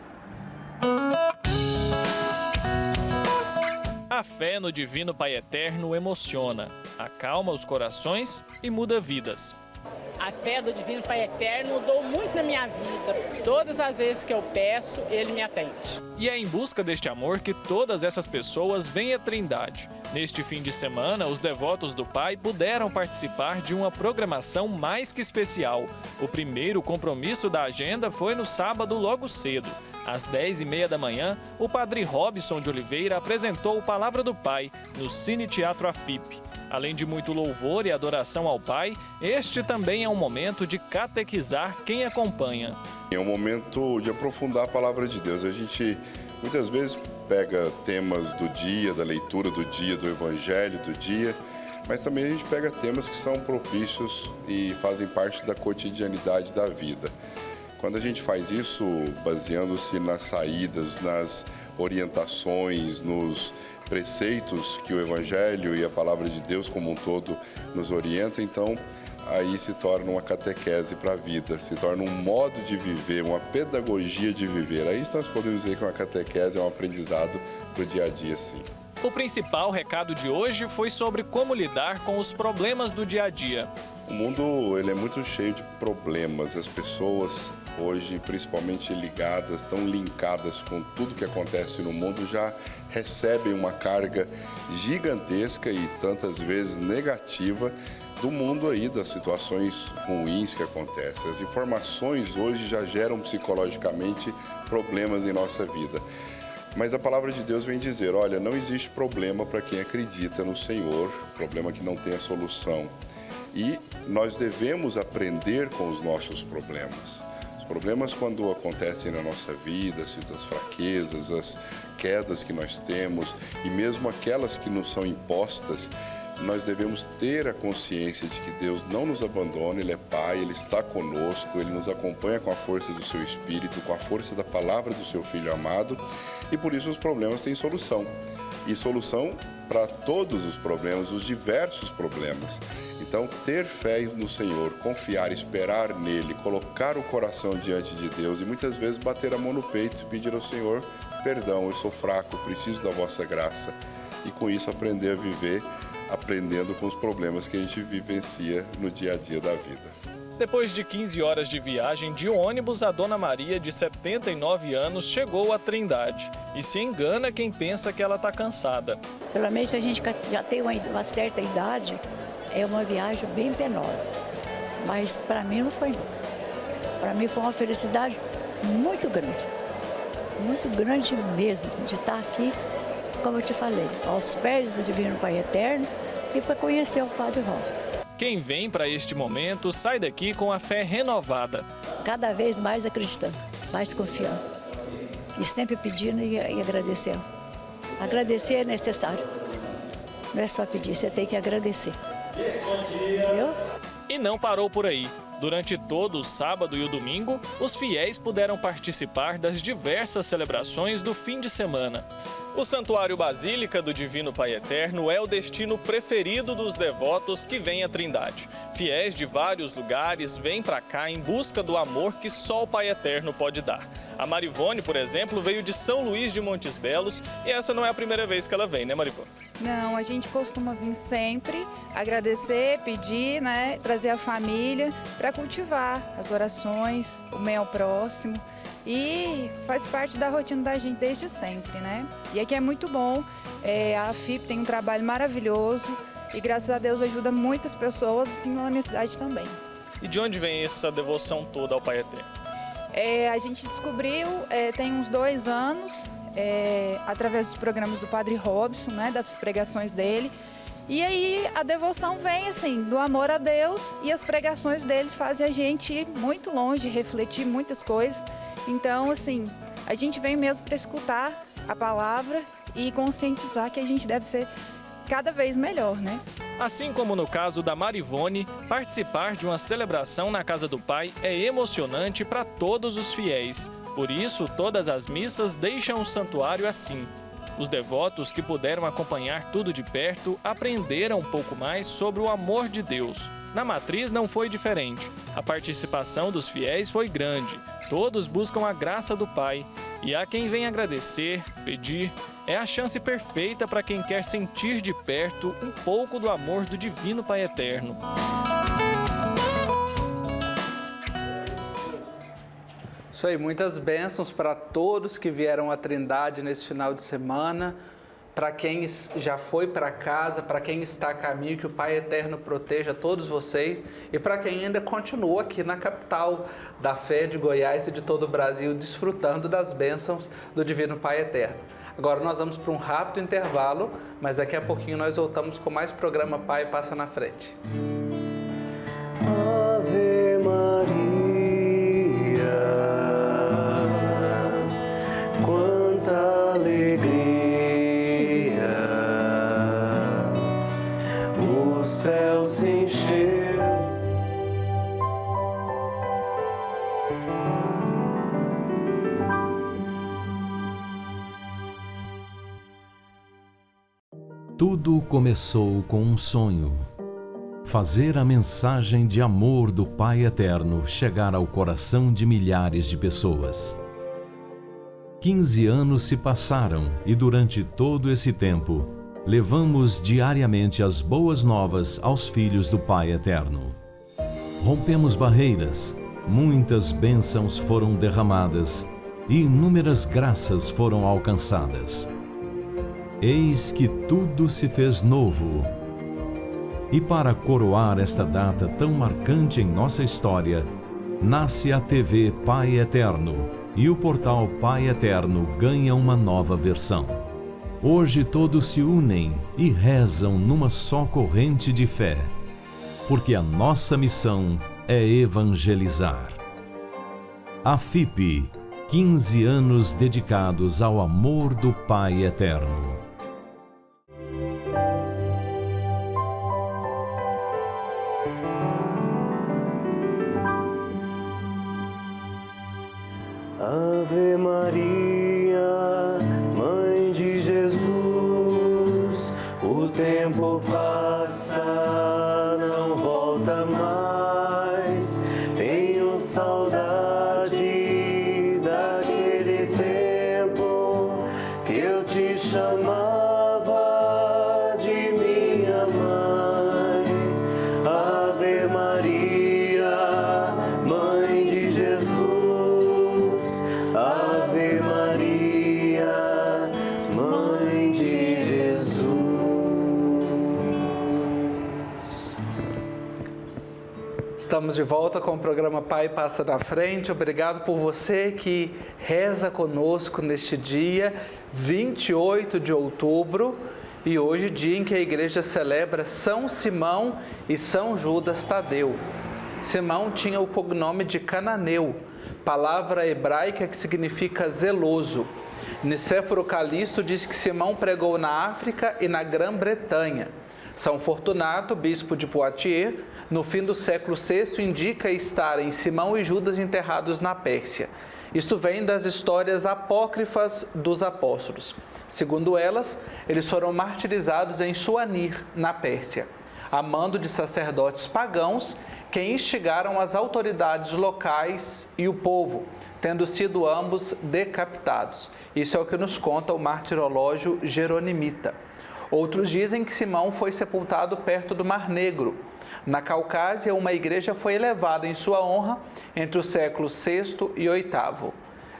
Speaker 6: A fé no Divino Pai Eterno emociona, acalma os corações e muda vidas.
Speaker 7: A fé do Divino Pai Eterno mudou muito na minha vida. Todas as vezes que eu peço, Ele me atende.
Speaker 6: E é em busca deste amor que todas essas pessoas vêm à Trindade. Neste fim de semana, os devotos do Pai puderam participar de uma programação mais que especial. O primeiro compromisso da agenda foi no sábado logo cedo. Às 10h30 da manhã, o Padre Robson de Oliveira apresentou o Palavra do Pai no Cine Teatro AFIP. Além de muito louvor e adoração ao Pai, este também é um momento de catequizar quem acompanha.
Speaker 8: É um momento de aprofundar a Palavra de Deus. A gente muitas vezes pega temas do dia, da leitura do dia, do Evangelho do dia, mas também a gente pega temas que são propícios e fazem parte da cotidianidade da vida. Quando a gente faz isso baseando-se nas saídas, nas orientações, nos preceitos que o Evangelho e a Palavra de Deus como um todo nos orienta, então aí se torna uma catequese para a vida, se torna um modo de viver, uma pedagogia de viver. Aí nós podemos dizer que uma catequese é um aprendizado para o dia a dia, sim.
Speaker 6: O principal recado de hoje foi sobre como lidar com os problemas do dia a dia.
Speaker 8: O mundo ele é muito cheio de problemas, as pessoas hoje, principalmente ligadas, estão linkadas com tudo que acontece no mundo, já recebem uma carga gigantesca e tantas vezes negativa do mundo aí, das situações ruins que acontecem. As informações hoje já geram psicologicamente problemas em nossa vida. Mas a Palavra de Deus vem dizer, olha, não existe problema para quem acredita no Senhor, problema que não tem a solução. E nós devemos aprender com os nossos problemas. Os problemas, quando acontecem na nossa vida, as fraquezas, as quedas que nós temos e mesmo aquelas que nos são impostas, nós devemos ter a consciência de que Deus não nos abandona, Ele é Pai, Ele está conosco, Ele nos acompanha com a força do Seu Espírito, com a força da palavra do Seu Filho amado, e por isso os problemas têm solução. E solução para todos os problemas, os diversos problemas. Então, ter fé no Senhor, confiar, esperar nele, colocar o coração diante de Deus e muitas vezes bater a mão no peito e pedir ao Senhor perdão, eu sou fraco, preciso da vossa graça. E com isso aprender a viver, aprendendo com os problemas que a gente vivencia no dia a dia da vida.
Speaker 6: Depois de 15 horas de viagem de ônibus, a Dona Maria, de 79 anos, chegou à Trindade. E se engana quem pensa que ela está cansada.
Speaker 9: Pelo menos a gente já tem uma certa idade, é uma viagem bem penosa. Mas para mim não foi. Para mim foi uma felicidade muito grande mesmo, de estar aqui, como eu te falei, aos pés do Divino Pai Eterno e para conhecer o Padre Robson.
Speaker 6: Quem vem para este momento sai daqui com a fé renovada.
Speaker 9: Cada vez mais acreditando, mais confiando. E sempre pedindo e agradecendo. Agradecer é necessário. Não é só pedir, você tem que agradecer. Entendeu?
Speaker 6: E não parou por aí. Durante todo o sábado e o domingo, os fiéis puderam participar das diversas celebrações do fim de semana. O Santuário Basílica do Divino Pai Eterno é o destino preferido dos devotos que vêm à Trindade. Fiéis de vários lugares vêm para cá em busca do amor que só o Pai Eterno pode dar. A Marivone, por exemplo, veio de São Luís de Montes Belos e essa não é a primeira vez que ela vem, né, Marivone?
Speaker 10: Não, a gente costuma vir sempre, agradecer, pedir, né, trazer a família para cultivar as orações, o bem ao próximo. E faz parte da rotina da gente desde sempre, né? E aqui é muito bom, a FIP tem um trabalho maravilhoso e graças a Deus ajuda muitas pessoas, assim, na minha cidade também.
Speaker 6: E de onde vem essa devoção toda ao Pai Eterno?
Speaker 10: A gente descobriu, tem uns 2 anos, através dos programas do Padre Robson, né, das pregações dele. E aí a devoção vem assim, do amor a Deus, e as pregações dele fazem a gente ir muito longe, refletir muitas coisas. Então, assim, a gente vem mesmo para escutar a palavra e conscientizar que a gente deve ser cada vez melhor, né?
Speaker 6: Assim como no caso da Marivone, participar de uma celebração na casa do Pai é emocionante para todos os fiéis. Por isso, todas as missas deixam o santuário assim. Os devotos que puderam acompanhar tudo de perto aprenderam um pouco mais sobre o amor de Deus. Na matriz não foi diferente. A participação dos fiéis foi grande. Todos buscam a graça do Pai. E há quem vem agradecer, pedir. É a chance perfeita para quem quer sentir de perto um pouco do amor do Divino Pai Eterno.
Speaker 2: Isso aí, muitas bênçãos para todos que vieram à Trindade nesse final de semana, para quem já foi para casa, para quem está a caminho, que o Pai Eterno proteja todos vocês e para quem ainda continua aqui na capital da fé de Goiás e de todo o Brasil, desfrutando das bênçãos do Divino Pai Eterno. Agora nós vamos para um rápido intervalo, mas daqui a pouquinho nós voltamos com mais programa Pai Passa na Frente.
Speaker 1: Ave Maria, quanta alegria, o céu se encheu.
Speaker 11: Tudo começou com um sonho: fazer a mensagem de amor do Pai Eterno chegar ao coração de milhares de pessoas. 15 anos se passaram e durante todo esse tempo, levamos diariamente as boas novas aos filhos do Pai Eterno. Rompemos barreiras, muitas bênçãos foram derramadas e inúmeras graças foram alcançadas. Eis que tudo se fez novo. E para coroar esta data tão marcante em nossa história, nasce a TV Pai Eterno e o portal Pai Eterno ganha uma nova versão. Hoje todos se unem e rezam numa só corrente de fé, porque a nossa missão é evangelizar. A FIP, 15 anos dedicados ao amor do Pai Eterno.
Speaker 1: Ave Maria, Mãe de Jesus, o tempo passa, não volta mais. Tenho saudade daquele tempo que eu te chamava de minha mãe. Ave Maria, Mãe de Jesus, Ave Maria, Mãe de Jesus.
Speaker 2: Estamos de volta com o programa Pai Passa na Frente. Obrigado por você que reza conosco neste dia, 28 de outubro, e hoje dia em que a igreja celebra São Simão e São Judas Tadeu. Simão tinha o cognome de Cananeu, palavra hebraica que significa zeloso. Nicéforo Calixto diz que Simão pregou na África e na Grã-Bretanha. São Fortunato, bispo de Poitiers, no fim do século VI, indica estarem Simão e Judas enterrados na Pérsia. Isto vem das histórias apócrifas dos apóstolos. Segundo elas, eles foram martirizados em Suanir, na Pérsia, a mando de sacerdotes pagãos que instigaram as autoridades locais e o povo, tendo sido ambos decapitados. Isso é o que nos conta o martirológio jeronimita. Outros dizem que Simão foi sepultado perto do Mar Negro. Na Caucásia, uma igreja foi elevada em sua honra entre os séculos VI e VIII.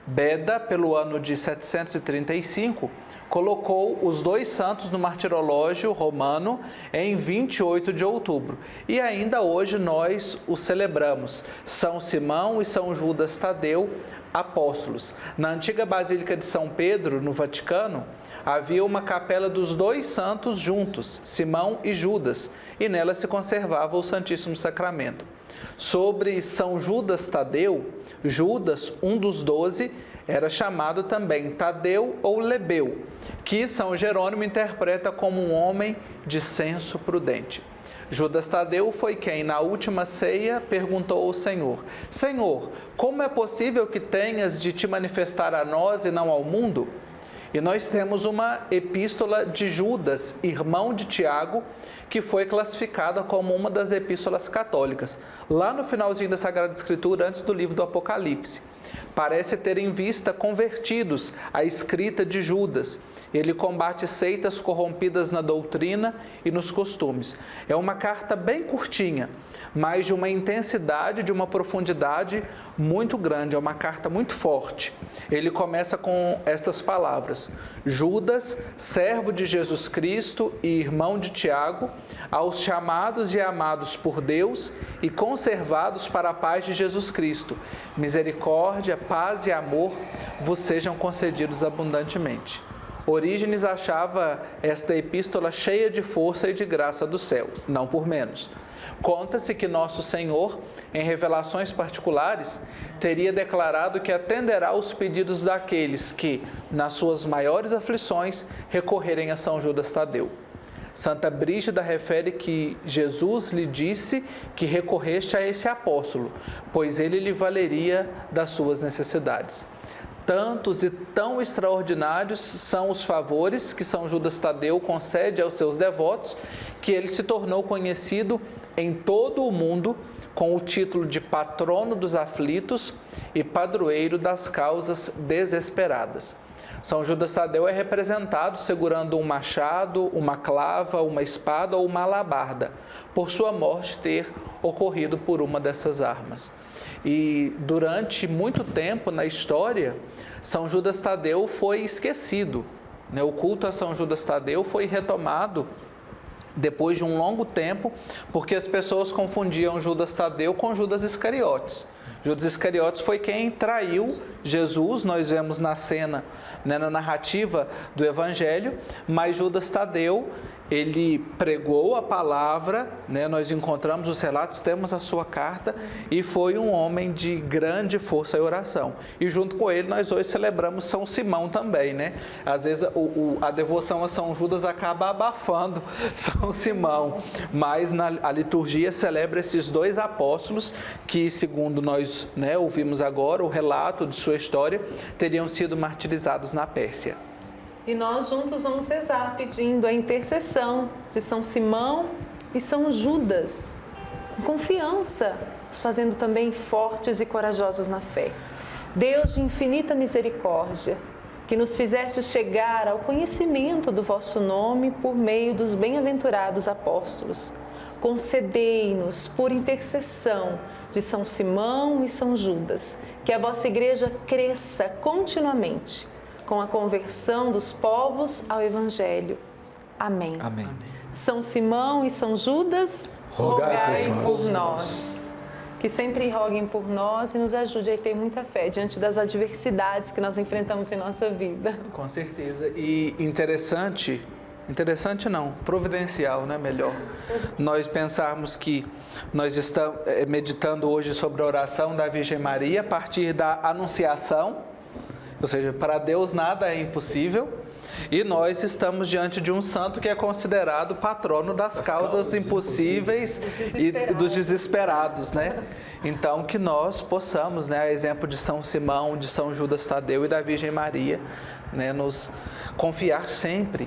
Speaker 2: Beda, pelo ano de 735, colocou os dois santos no martirológio romano em 28 de outubro. E ainda hoje nós os celebramos, São Simão e São Judas Tadeu, apóstolos. Na antiga Basílica de São Pedro, no Vaticano, havia uma capela dos dois santos juntos, Simão e Judas, e nela se conservava o Santíssimo Sacramento. Sobre São Judas Tadeu, Judas, um dos 12, era chamado também Tadeu ou Lebeu, que São Jerônimo interpreta como um homem de senso prudente. Judas Tadeu foi quem, na última ceia, perguntou ao Senhor: Senhor, como é possível que tenhas de te manifestar a nós e não ao mundo? E nós temos uma epístola de Judas, irmão de Tiago, que foi classificada como uma das epístolas católicas, lá no finalzinho da Sagrada Escritura, antes do livro do Apocalipse. Parece ter em vista convertidos à escrita de Judas. Ele combate seitas corrompidas na doutrina e nos costumes. É uma carta bem curtinha, mas de uma intensidade, de uma profundidade muito grande. É uma carta muito forte. Ele começa com estas palavras: Judas, servo de Jesus Cristo e irmão de Tiago, aos chamados e amados por Deus e conservados para a paz de Jesus Cristo, misericórdia, paz e amor vos sejam concedidos abundantemente. Orígenes achava esta epístola cheia de força e de graça do céu, não por menos. Conta-se que Nosso Senhor, em revelações particulares, teria declarado que atenderá aos pedidos daqueles que, nas suas maiores aflições, recorrerem a São Judas Tadeu. Santa Brígida refere que Jesus lhe disse que recorreste a esse apóstolo, pois ele lhe valeria das suas necessidades. Tantos e tão extraordinários são os favores que São Judas Tadeu concede aos seus devotos, que ele se tornou conhecido em todo o mundo com o título de patrono dos aflitos e padroeiro das causas desesperadas. São Judas Tadeu é representado segurando um machado, uma clava, uma espada ou uma alabarda, por sua morte ter ocorrido por uma dessas armas. E durante muito tempo na história, São Judas Tadeu foi esquecido. O culto a São Judas Tadeu foi retomado depois de um longo tempo, porque as pessoas confundiam Judas Tadeu com Judas Iscariotes. Judas Iscariotes foi quem traiu Jesus, nós vemos na cena, na narrativa do Evangelho, mas Judas Tadeu, ele pregou a palavra, né? Nós encontramos os relatos, temos a sua carta, e foi um homem de grande força e oração. E junto com ele, nós hoje celebramos São Simão também, né? Às vezes a devoção a São Judas acaba abafando São Simão, mas a liturgia celebra esses dois apóstolos que, segundo nós, né, ouvimos agora, o relato de sua história, teriam sido martirizados na Pérsia.
Speaker 3: E nós juntos vamos rezar pedindo a intercessão de São Simão e São Judas, com confiança, nos fazendo também fortes e corajosos na fé. Deus de infinita misericórdia, que nos fizeste chegar ao conhecimento do vosso nome por meio dos bem-aventurados apóstolos, concedei-nos, por intercessão de São Simão e São Judas, que a vossa Igreja cresça continuamente com a conversão dos povos ao Evangelho. Amém.
Speaker 4: Amém.
Speaker 3: São Simão e São Judas, rogai por nós. Que sempre roguem por nós e nos ajude a ter muita fé diante das adversidades que nós enfrentamos em nossa vida.
Speaker 2: Com certeza. E interessante não, providencial, né, melhor. Nós pensarmos que nós estamos meditando hoje sobre a oração da Virgem Maria a partir da Anunciação, ou seja, para Deus nada é impossível, e nós estamos diante de um santo que é considerado patrono das causas impossíveis e dos desesperados, né? Então, que nós possamos, né, a exemplo de São Simão, de São Judas Tadeu e da Virgem Maria, né, nos confiar sempre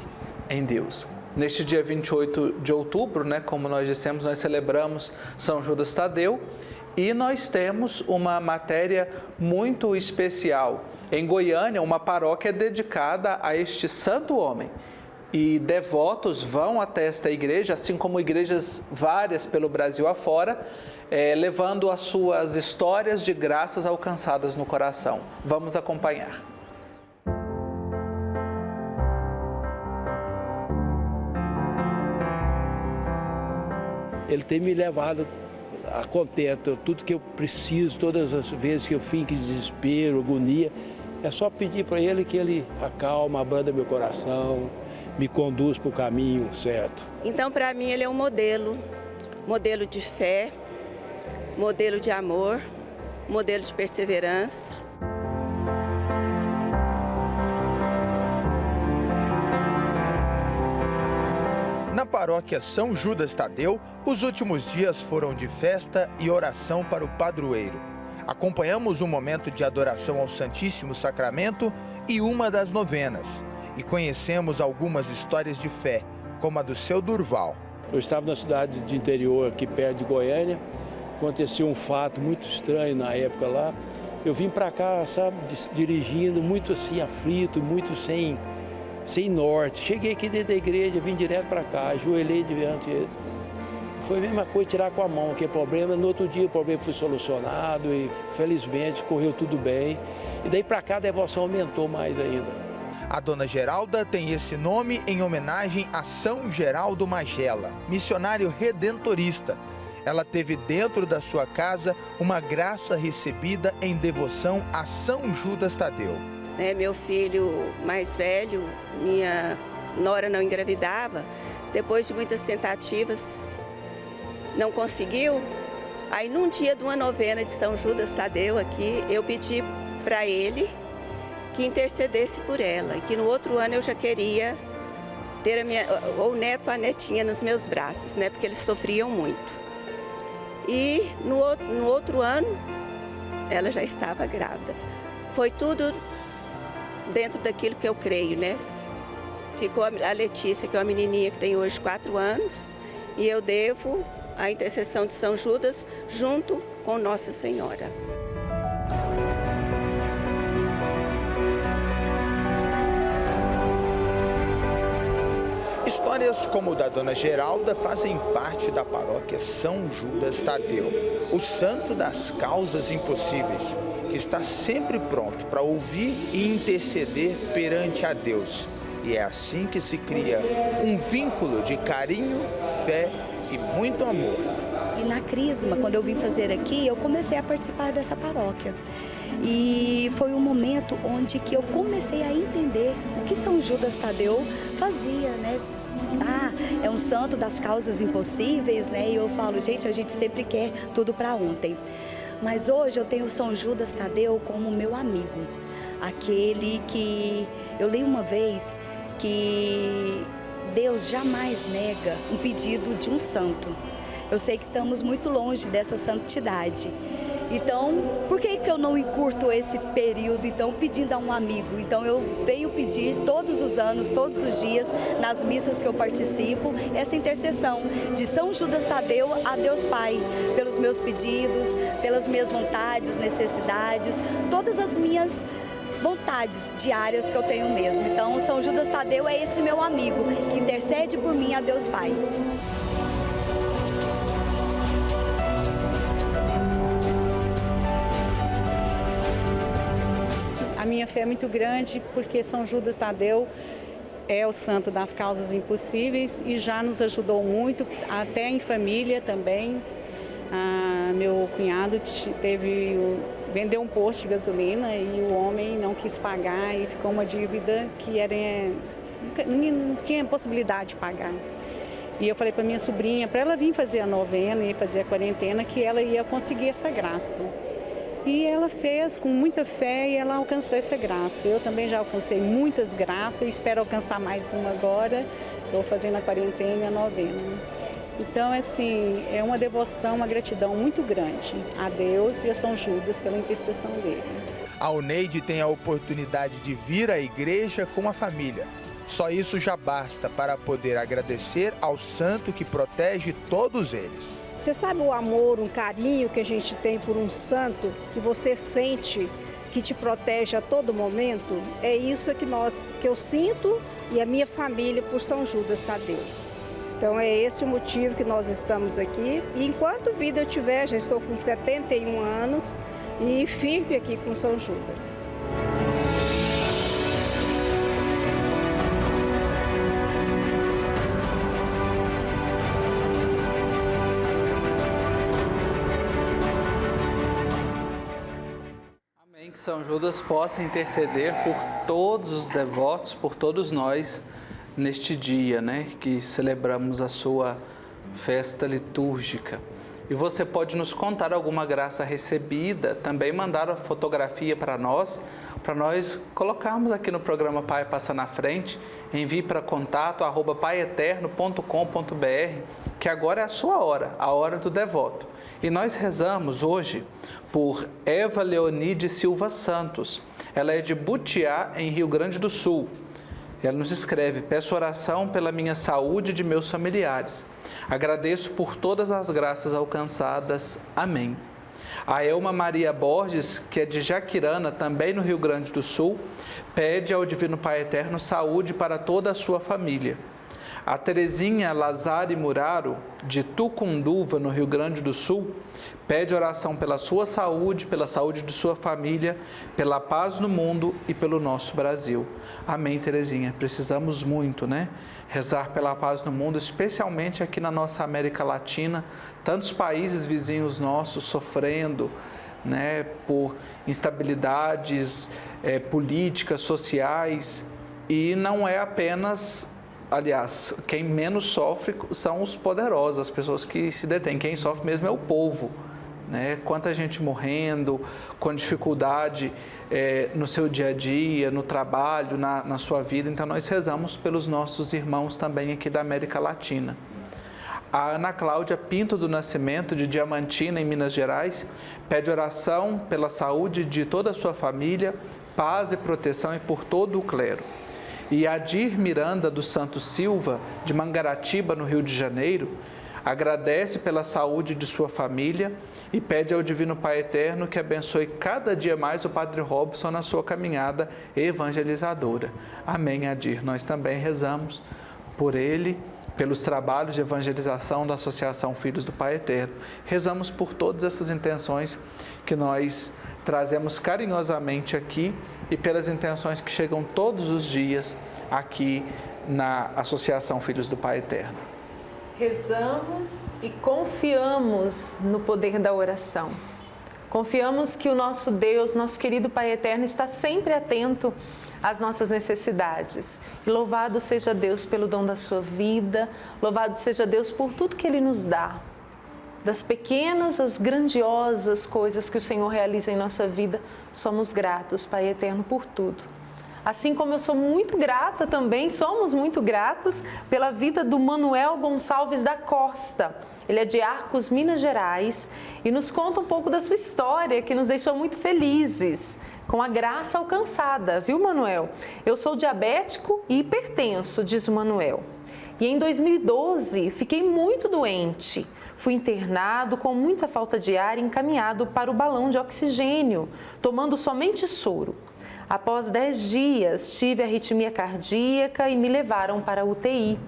Speaker 2: em Deus. Neste dia 28 de outubro, né, como nós dissemos, nós celebramos São Judas Tadeu e nós temos uma matéria muito especial. Em Goiânia, uma paróquia dedicada a este santo homem. E devotos vão até esta igreja, assim como igrejas várias pelo Brasil afora, levando as suas histórias de graças alcançadas no coração. Vamos acompanhar.
Speaker 12: Ele tem me levado a contento, tudo que eu preciso, todas as vezes que eu fico em desespero, agonia, é só pedir para ele que ele acalma, abranda meu coração, me conduz para o caminho certo.
Speaker 13: Então, para mim, ele é um modelo de fé, modelo de amor, modelo de perseverança.
Speaker 14: Na paróquia São Judas Tadeu, os últimos dias foram de festa e oração para o padroeiro. Acompanhamos um momento de adoração ao Santíssimo Sacramento e uma das novenas. E conhecemos algumas histórias de fé, como a do seu Durval.
Speaker 12: Eu estava na cidade de interior, aqui perto de Goiânia. Aconteceu um fato muito estranho na época lá. Eu vim para cá, sabe, dirigindo, muito assim, aflito, muito sem norte. Cheguei aqui dentro da igreja, vim direto para cá, ajoelhei diante dele. Foi a mesma coisa, tirar com a mão, que é problema. No outro dia o problema foi solucionado e felizmente correu tudo bem. E daí para cá a devoção aumentou mais ainda.
Speaker 14: A Dona Geralda tem esse nome em homenagem a São Geraldo Magela, missionário redentorista. Ela teve dentro da sua casa uma graça recebida em devoção a São Judas Tadeu.
Speaker 13: Meu filho mais velho, minha nora não engravidava, depois de muitas tentativas não conseguiu. Aí num dia de uma novena de São Judas Tadeu aqui, eu pedi para ele que intercedesse por ela e que no outro ano eu já queria ter o neto, a netinha nos meus braços, né, porque eles sofriam muito. E no outro ano ela já estava grávida. Foi tudo dentro daquilo que eu creio, né? Ficou a Letícia, que é uma menininha que tem hoje 4 anos, e eu devo a intercessão de São Judas junto com Nossa Senhora.
Speaker 14: Histórias como o da Dona Geralda fazem parte da paróquia São Judas Tadeu, o santo das causas impossíveis, que está sempre pronto para ouvir e interceder perante a Deus. E é assim que se cria um vínculo de carinho, fé e muito amor.
Speaker 15: E na Crisma, quando eu vim fazer aqui, eu comecei a participar dessa paróquia. E foi um momento onde que eu comecei a entender o que São Judas Tadeu fazia, né? é um santo das causas impossíveis, né? E eu falo, gente, a gente sempre quer tudo para ontem. Mas hoje eu tenho São Judas Tadeu como meu amigo. Aquele que eu li uma vez que Deus jamais nega um pedido de um santo. Eu sei que estamos muito longe dessa santidade. Então, por que eu não encurto esse período, então, pedindo a um amigo? Então, eu venho pedir todos os anos, todos os dias, nas missas que eu participo, essa intercessão de São Judas Tadeu a Deus Pai, pelos meus pedidos, pelas minhas vontades, necessidades, todas as minhas vontades diárias que eu tenho mesmo. Então, São Judas Tadeu é esse meu amigo, que intercede por mim a Deus Pai.
Speaker 7: A minha fé é muito grande porque São Judas Tadeu é o santo das causas impossíveis e já nos ajudou muito, até em família também. Meu cunhado vendeu um posto de gasolina e o homem não quis pagar e ficou uma dívida que não tinha possibilidade de pagar. E eu falei para minha sobrinha, para ela vir fazer a novena e fazer a quarentena, que ela ia conseguir essa graça. E ela fez com muita fé e ela alcançou essa graça. Eu também já alcancei muitas graças e espero alcançar mais uma agora. Estou fazendo a quarentena e a novena. Então, assim, é uma devoção, uma gratidão muito grande a Deus e a São Judas pela intercessão dele.
Speaker 14: A Oneide tem a oportunidade de vir à igreja com a família. Só isso já basta para poder agradecer ao santo que protege todos eles.
Speaker 16: Você sabe o amor, um carinho que a gente tem por um santo, que você sente que te protege a todo momento? É isso que eu sinto e a minha família por São Judas Tadeu. Então é esse o motivo que nós estamos aqui. E enquanto vida eu tiver, já estou com 71 anos e firme aqui com São Judas.
Speaker 2: Que São Judas possa interceder por todos os devotos, por todos nós, neste dia, né, que celebramos a sua festa litúrgica. E você pode nos contar alguma graça recebida, também mandar a fotografia para nós colocarmos aqui no programa Pai Passa na Frente. Envie para contato@paieternoo.com.br, que agora é a sua hora, a hora do devoto. E nós rezamos hoje por Eva Leonide Silva Santos. Ela é de Butiá, em Rio Grande do Sul. Ela nos escreve: peço oração pela minha saúde e de meus familiares. Agradeço por todas as graças alcançadas. Amém. A Elma Maria Borges, que é de Jaquirana, também no Rio Grande do Sul, pede ao Divino Pai Eterno saúde para toda a sua família. A Terezinha Lazari Muraro, de Tucunduva, no Rio Grande do Sul, pede oração pela sua saúde, pela saúde de sua família, pela paz no mundo e pelo nosso Brasil. Amém, Terezinha. Precisamos muito, né? Rezar pela paz no mundo, especialmente aqui na nossa América Latina, tantos países vizinhos nossos sofrendo, né, por instabilidades políticas, sociais, e não é apenas... Aliás, quem menos sofre são os poderosos, as pessoas que se detêm. Quem sofre mesmo é o povo, né? Quanta gente morrendo, com dificuldade no seu dia a dia, no trabalho, na sua vida. Então, nós rezamos pelos nossos irmãos também aqui da América Latina. A Ana Cláudia Pinto do Nascimento, de Diamantina, em Minas Gerais, pede oração pela saúde de toda a sua família, paz e proteção e por todo o clero. E Adir Miranda dos Santos Silva, de Mangaratiba, no Rio de Janeiro, agradece pela saúde de sua família e pede ao Divino Pai Eterno que abençoe cada dia mais o Padre Robson na sua caminhada evangelizadora. Amém, Adir. Nós também rezamos por ele, pelos trabalhos de evangelização da Associação Filhos do Pai Eterno. Rezamos por todas essas intenções que nós trazemos carinhosamente aqui e pelas intenções que chegam todos os dias aqui na Associação Filhos do Pai Eterno.
Speaker 3: Rezamos e confiamos no poder da oração. Confiamos que o nosso Deus, nosso querido Pai Eterno, está sempre atento as nossas necessidades. E louvado seja Deus pelo dom da sua vida, louvado seja Deus por tudo que Ele nos dá. Das pequenas às grandiosas coisas que o Senhor realiza em nossa vida, somos gratos, Pai eterno, por tudo. Assim como eu sou muito grata também, somos muito gratos pela vida do Manuel Gonçalves da Costa. Ele é de Arcos, Minas Gerais, e nos conta um pouco da sua história, que nos deixou muito felizes, com a graça alcançada, viu, Manuel? Eu sou diabético e hipertenso, diz o Manuel. E em 2012, fiquei muito doente. Fui internado com muita falta de ar e encaminhado para o balão de oxigênio, tomando somente soro. Após 10 dias, tive arritmia cardíaca e me levaram para a UTI.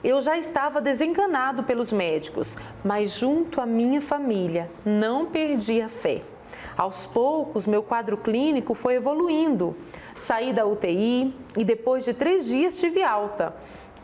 Speaker 3: Eu já estava desenganado pelos médicos, mas junto à minha família, não perdi a fé. Aos poucos, meu quadro clínico foi evoluindo. Saí da UTI e depois de 3 dias tive alta.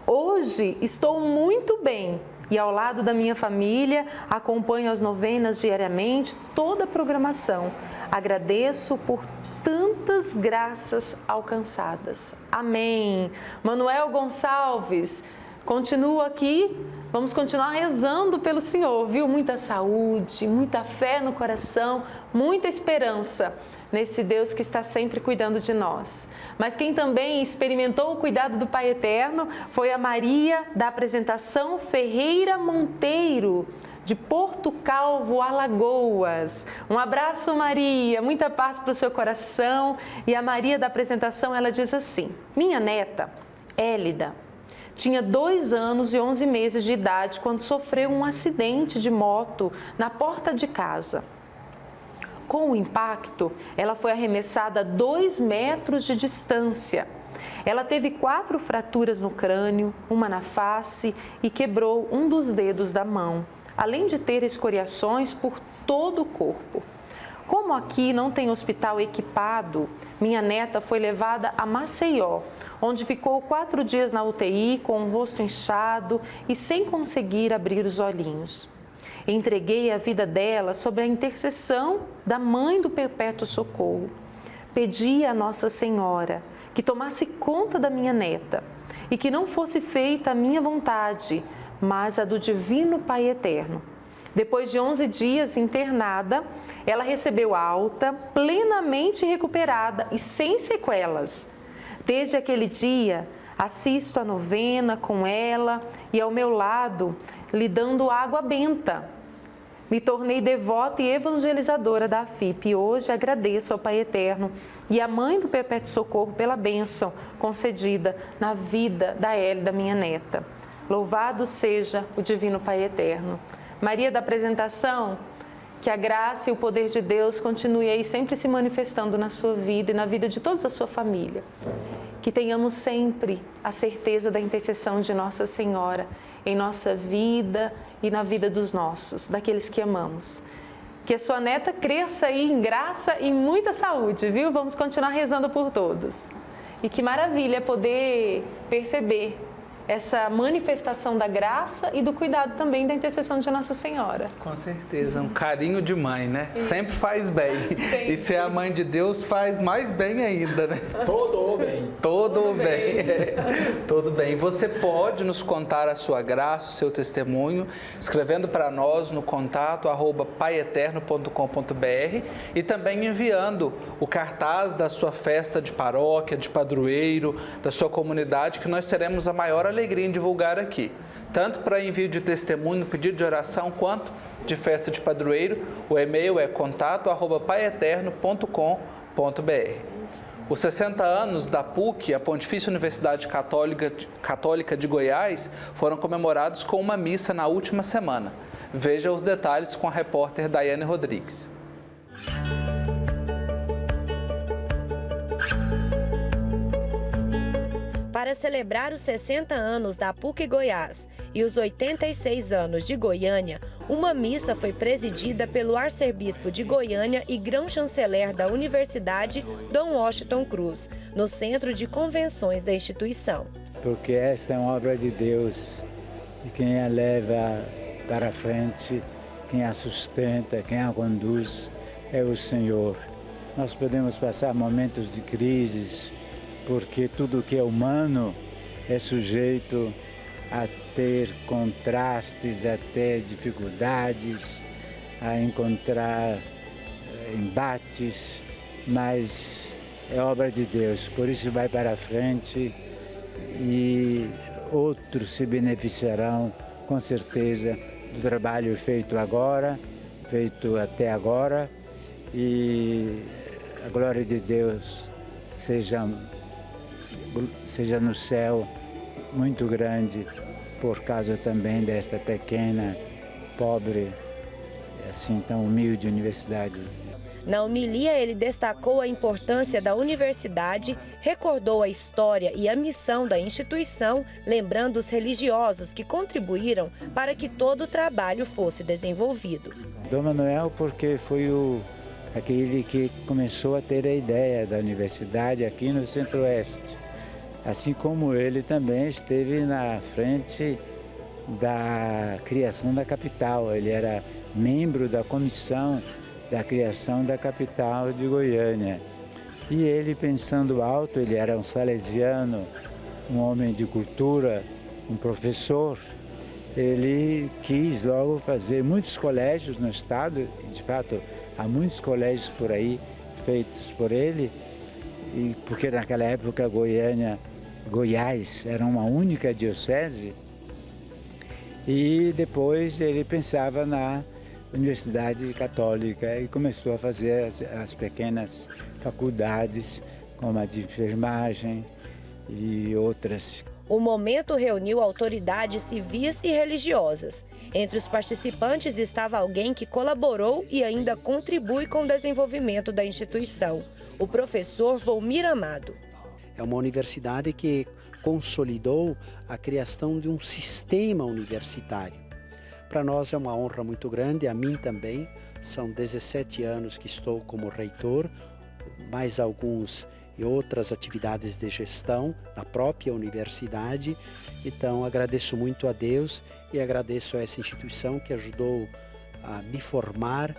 Speaker 3: Hoje estou muito bem e ao lado da minha família acompanho as novenas diariamente, toda a programação. Agradeço por tantas graças alcançadas. Amém. Manuel Gonçalves, continua aqui, vamos continuar rezando pelo Senhor, viu? Muita saúde, muita fé no coração, muita esperança nesse Deus que está sempre cuidando de nós. Mas quem também experimentou o cuidado do Pai Eterno foi a Maria da Apresentação Ferreira Monteiro, de Porto Calvo, Alagoas. Um abraço, Maria, muita paz para o seu coração. E a Maria da Apresentação, ela diz assim: minha neta, Élida, tinha 2 anos e 11 meses de idade quando sofreu um acidente de moto na porta de casa. Com o impacto, ela foi arremessada a 2 metros de distância. Ela teve 4 fraturas no crânio, uma na face e quebrou um dos dedos da mão, além de ter escoriações por todo o corpo. Como aqui não tem hospital equipado, minha neta foi levada a Maceió, onde ficou 4 dias na UTI com o rosto inchado e sem conseguir abrir os olhinhos. Entreguei a vida dela sob a intercessão da Mãe do Perpétuo Socorro. Pedi a Nossa Senhora que tomasse conta da minha neta e que não fosse feita a minha vontade, mas a do Divino Pai Eterno. Depois de 11 dias internada, ela recebeu alta, plenamente recuperada e sem sequelas. Desde aquele dia, assisto a novena com ela e ao meu lado, lhe dando água benta. Me tornei devota e evangelizadora da AFIP e hoje agradeço ao Pai Eterno e à Mãe do Perpétuo Socorro pela bênção concedida na vida da Élida, minha neta. Louvado seja o Divino Pai Eterno. Maria da Apresentação, que a graça e o poder de Deus continue aí sempre se manifestando na sua vida e na vida de toda a sua família. Que tenhamos sempre a certeza da intercessão de Nossa Senhora em nossa vida e na vida dos nossos, daqueles que amamos. Que a sua neta cresça aí em graça e muita saúde, viu? Vamos continuar rezando por todos. E que maravilha poder perceber essa manifestação da graça e do cuidado também da intercessão de Nossa Senhora.
Speaker 2: Com certeza, um carinho de mãe, né?
Speaker 3: Isso.
Speaker 2: Sempre faz bem.
Speaker 3: Sempre.
Speaker 2: E ser a mãe de Deus faz mais bem ainda, né?
Speaker 4: Todo bem.
Speaker 2: Todo bem. Todo bem. Você pode nos contar a sua graça, o seu testemunho, escrevendo para nós no contato @paieterno.com.br e também enviando o cartaz da sua festa de paróquia, de padroeiro, da sua comunidade, que nós teremos a maior alegria em divulgar aqui, tanto para envio de testemunho, pedido de oração, quanto de festa de padroeiro. O e-mail é contato@paieterno.com.br. Os 60 anos da PUC, a Pontifícia Universidade Católica de Goiás, foram comemorados com uma missa na última semana. Veja os detalhes com a repórter Daiane Rodrigues.
Speaker 17: Para celebrar os 60 anos da PUC Goiás e os 86 anos de Goiânia, uma missa foi presidida pelo arcebispo de Goiânia e grão-chanceler da Universidade, Dom Washington Cruz, no centro de convenções da instituição.
Speaker 18: Porque esta é uma obra de Deus e quem a leva para frente, quem a sustenta, quem a conduz é o Senhor. Nós podemos passar momentos de crises, porque tudo que é humano é sujeito a ter contrastes, a ter dificuldades, a encontrar embates, mas é obra de Deus, por isso vai para frente e outros se beneficiarão com certeza do trabalho feito agora, feito até agora, e a glória de Deus seja no céu muito grande por causa também desta pequena, pobre, assim tão humilde universidade.
Speaker 17: Na homilia, ele destacou a importância da universidade, recordou a história e a missão da instituição, lembrando os religiosos que contribuíram para que todo o trabalho fosse desenvolvido.
Speaker 18: Dom Manuel, porque foi aquele que começou a ter a ideia da universidade aqui no Centro-Oeste. Assim como ele também esteve na frente da criação da capital. Ele era membro da comissão da criação da capital de Goiânia. E ele, pensando alto, ele era um salesiano, um homem de cultura, um professor. Ele quis logo fazer muitos colégios no estado, de fato, há muitos colégios por aí feitos por ele, e porque naquela época Goiás era uma única diocese, e depois ele pensava na Universidade Católica e começou a fazer as pequenas faculdades, como a de enfermagem e outras.
Speaker 17: O momento reuniu autoridades civis e religiosas. Entre os participantes estava alguém que colaborou e ainda contribui com o desenvolvimento da instituição, o professor Volmir Amado.
Speaker 19: É uma universidade que consolidou a criação de um sistema universitário. Para nós é uma honra muito grande, a mim também. São 17 anos que estou como reitor, mais alguns e outras atividades de gestão na própria universidade. Então agradeço muito a Deus e agradeço a essa instituição que ajudou a me formar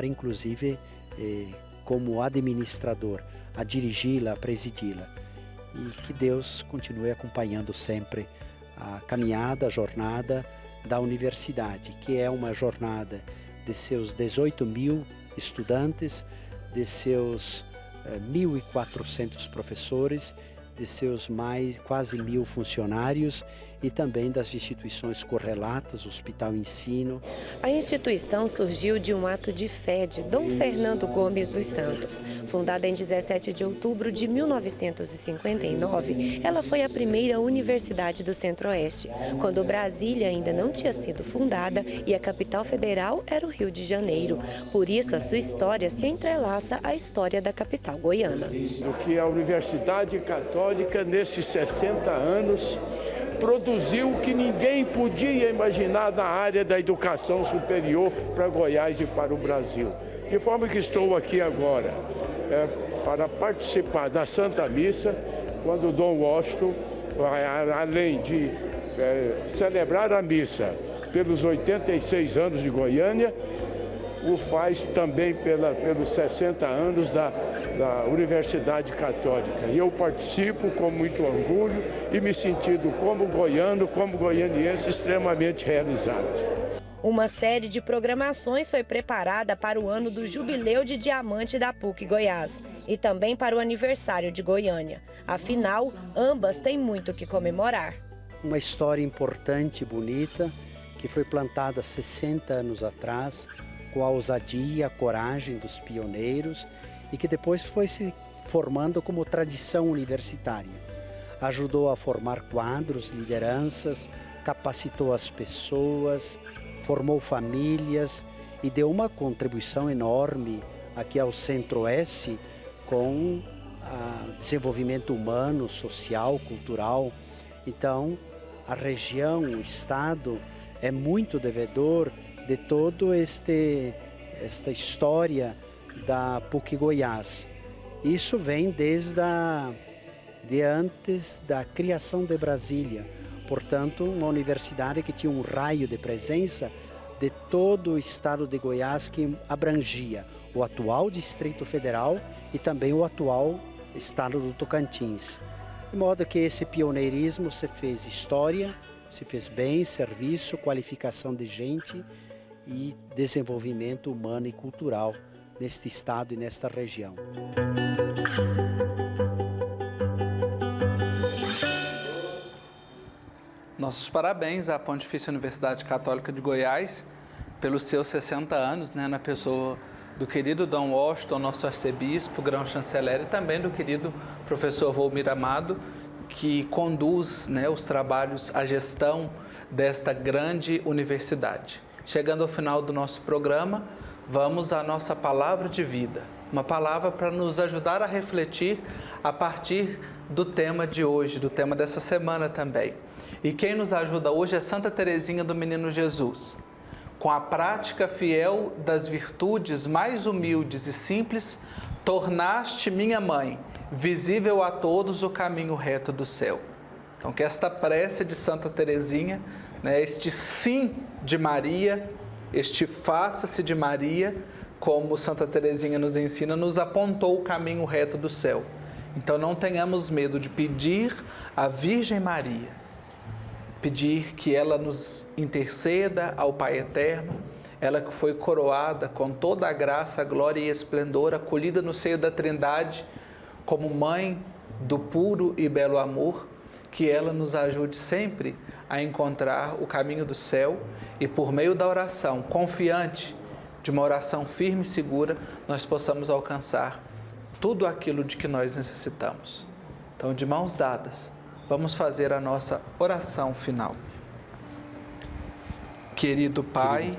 Speaker 19: inclusive como administrador, a dirigi-la, a presidi-la. E que Deus continue acompanhando sempre a caminhada, a jornada da universidade, que é uma jornada de seus 18 mil estudantes, de seus 1.400 professores, de seus quase 1.000 funcionários e também das instituições correlatas, Hospital Ensino.
Speaker 17: A instituição surgiu de um ato de fé de Dom Fernando Gomes dos Santos. Fundada em 17 de outubro de 1959, ela foi a primeira universidade do Centro-Oeste, quando Brasília ainda não tinha sido fundada e a capital federal era o Rio de Janeiro. Por isso, a sua história se entrelaça à história da capital goiana.
Speaker 20: Do que a Universidade Católica, nesses 60 anos, produziu o que ninguém podia imaginar na área da educação superior para Goiás e para o Brasil. De forma que estou aqui agora para participar da Santa Missa, quando o Dom Washington, além de celebrar a missa pelos 86 anos de Goiânia, o faz também pelos 60 anos da Universidade Católica. E eu participo com muito orgulho e me sentindo como goiano, como goianiense, extremamente realizado.
Speaker 17: Uma série de programações foi preparada para o ano do Jubileu de Diamante da PUC Goiás e também para o aniversário de Goiânia. Afinal, ambas têm muito o que comemorar.
Speaker 19: Uma história importante e bonita que foi plantada 60 anos atrás, com a ousadia e a coragem dos pioneiros e que depois foi se formando como tradição universitária. Ajudou a formar quadros, lideranças, capacitou as pessoas, formou famílias e deu uma contribuição enorme aqui ao Centro-Oeste com o desenvolvimento humano, social, cultural. Então, a região, o Estado é muito devedor de toda esta história da PUC Goiás. Isso vem desde antes da criação de Brasília. Portanto, uma universidade que tinha um raio de presença de todo o estado de Goiás, que abrangia o atual Distrito Federal e também o atual estado do Tocantins. De modo que esse pioneirismo se fez história, se fez bem, serviço, qualificação de gente e desenvolvimento humano e cultural neste estado e nesta região.
Speaker 2: Nossos parabéns à Pontifícia Universidade Católica de Goiás pelos seus 60 anos, na pessoa do querido Dom Washington, nosso arcebispo, grão-chanceler, e também do querido professor Volmir Amado, que conduz os trabalhos, a gestão desta grande universidade. Chegando ao final do nosso programa, vamos à nossa palavra de vida, uma palavra para nos ajudar a refletir a partir do tema de hoje, do tema dessa semana também. E quem nos ajuda hoje é Santa Teresinha do Menino Jesus. Com a prática fiel das virtudes mais humildes e simples, tornaste minha mãe, visível a todos o caminho reto do céu. Então, que esta prece de Santa Teresinha, este sim de Maria, este faça-se de Maria, como Santa Teresinha nos ensina, nos apontou o caminho reto do céu. Então, não tenhamos medo de pedir à Virgem Maria, pedir que ela nos interceda ao Pai Eterno, ela que foi coroada com toda a graça, a glória e esplendor, acolhida no seio da Trindade, como mãe do puro e belo amor, que ela nos ajude sempre a encontrar o caminho do céu e por meio da oração confiante, de uma oração firme e segura, nós possamos alcançar tudo aquilo de que nós necessitamos. Então, de mãos dadas, vamos fazer a nossa oração final. Querido Pai,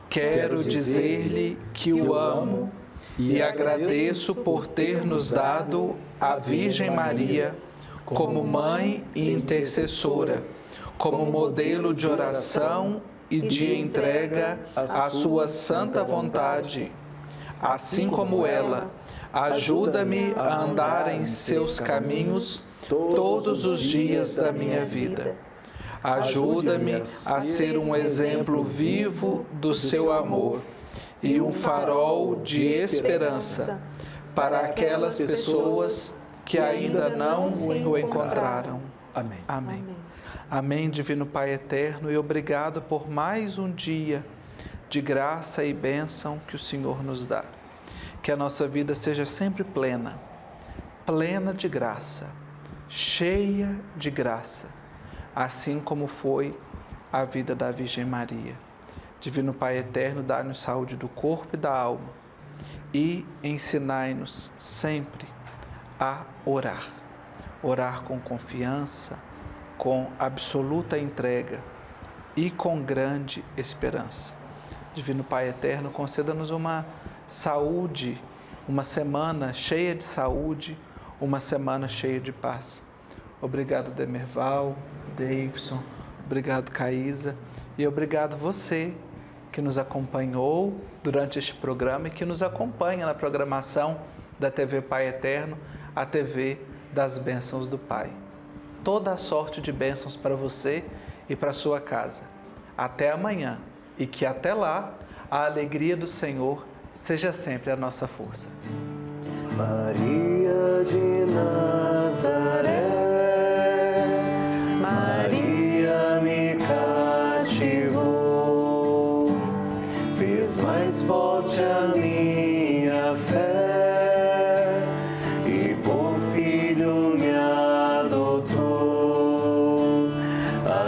Speaker 2: quero dizer-lhe que o amo e agradeço por ter nos dado a Virgem Maria como mãe e intercessora, como modelo de oração e de entrega à sua santa vontade. Assim como ela, ajuda-me a andar em seus caminhos todos os dias da minha vida. Ajuda-me a ser um exemplo vivo do seu amor e um farol de esperança para aquelas pessoas que ainda não o encontraram.
Speaker 4: Amém.
Speaker 2: Amém. Amém, Divino Pai Eterno, e obrigado por mais um dia de graça e bênção que o Senhor nos dá. Que a nossa vida seja sempre plena, plena de graça, cheia de graça, assim como foi a vida da Virgem Maria. Divino Pai Eterno, dá-nos saúde do corpo e da alma e ensinai-nos sempre a orar. Orar com confiança, com absoluta entrega e com grande esperança. Divino Pai Eterno, conceda-nos uma saúde, uma semana cheia de saúde, uma semana cheia de paz. Obrigado, Demerval, Davidson, obrigado, Caísa, e obrigado você que nos acompanhou durante este programa e que nos acompanha na programação da TV Pai Eterno, a TV das Bênçãos do Pai. Toda a sorte de bênçãos para você e para a sua casa. Até amanhã e que até lá a alegria do Senhor seja sempre a nossa força.
Speaker 1: Maria de Nazaré, Maria me cativou, fez mais forte a minha fé e por filho me adotou.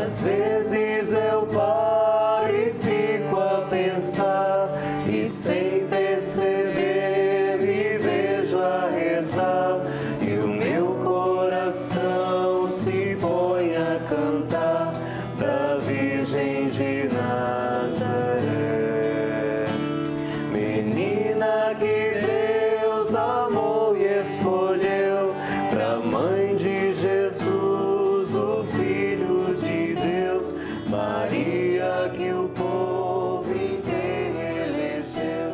Speaker 1: Às vezes eu paro e fico a pensar e sem perceber me vejo a rezar e o meu coração se põe a cantar pra Virgem de Nazaré. Menina que Deus amou e escolheu pra mãe de Jesus, o Filho de Deus, Maria que o povo inteiro elegeu.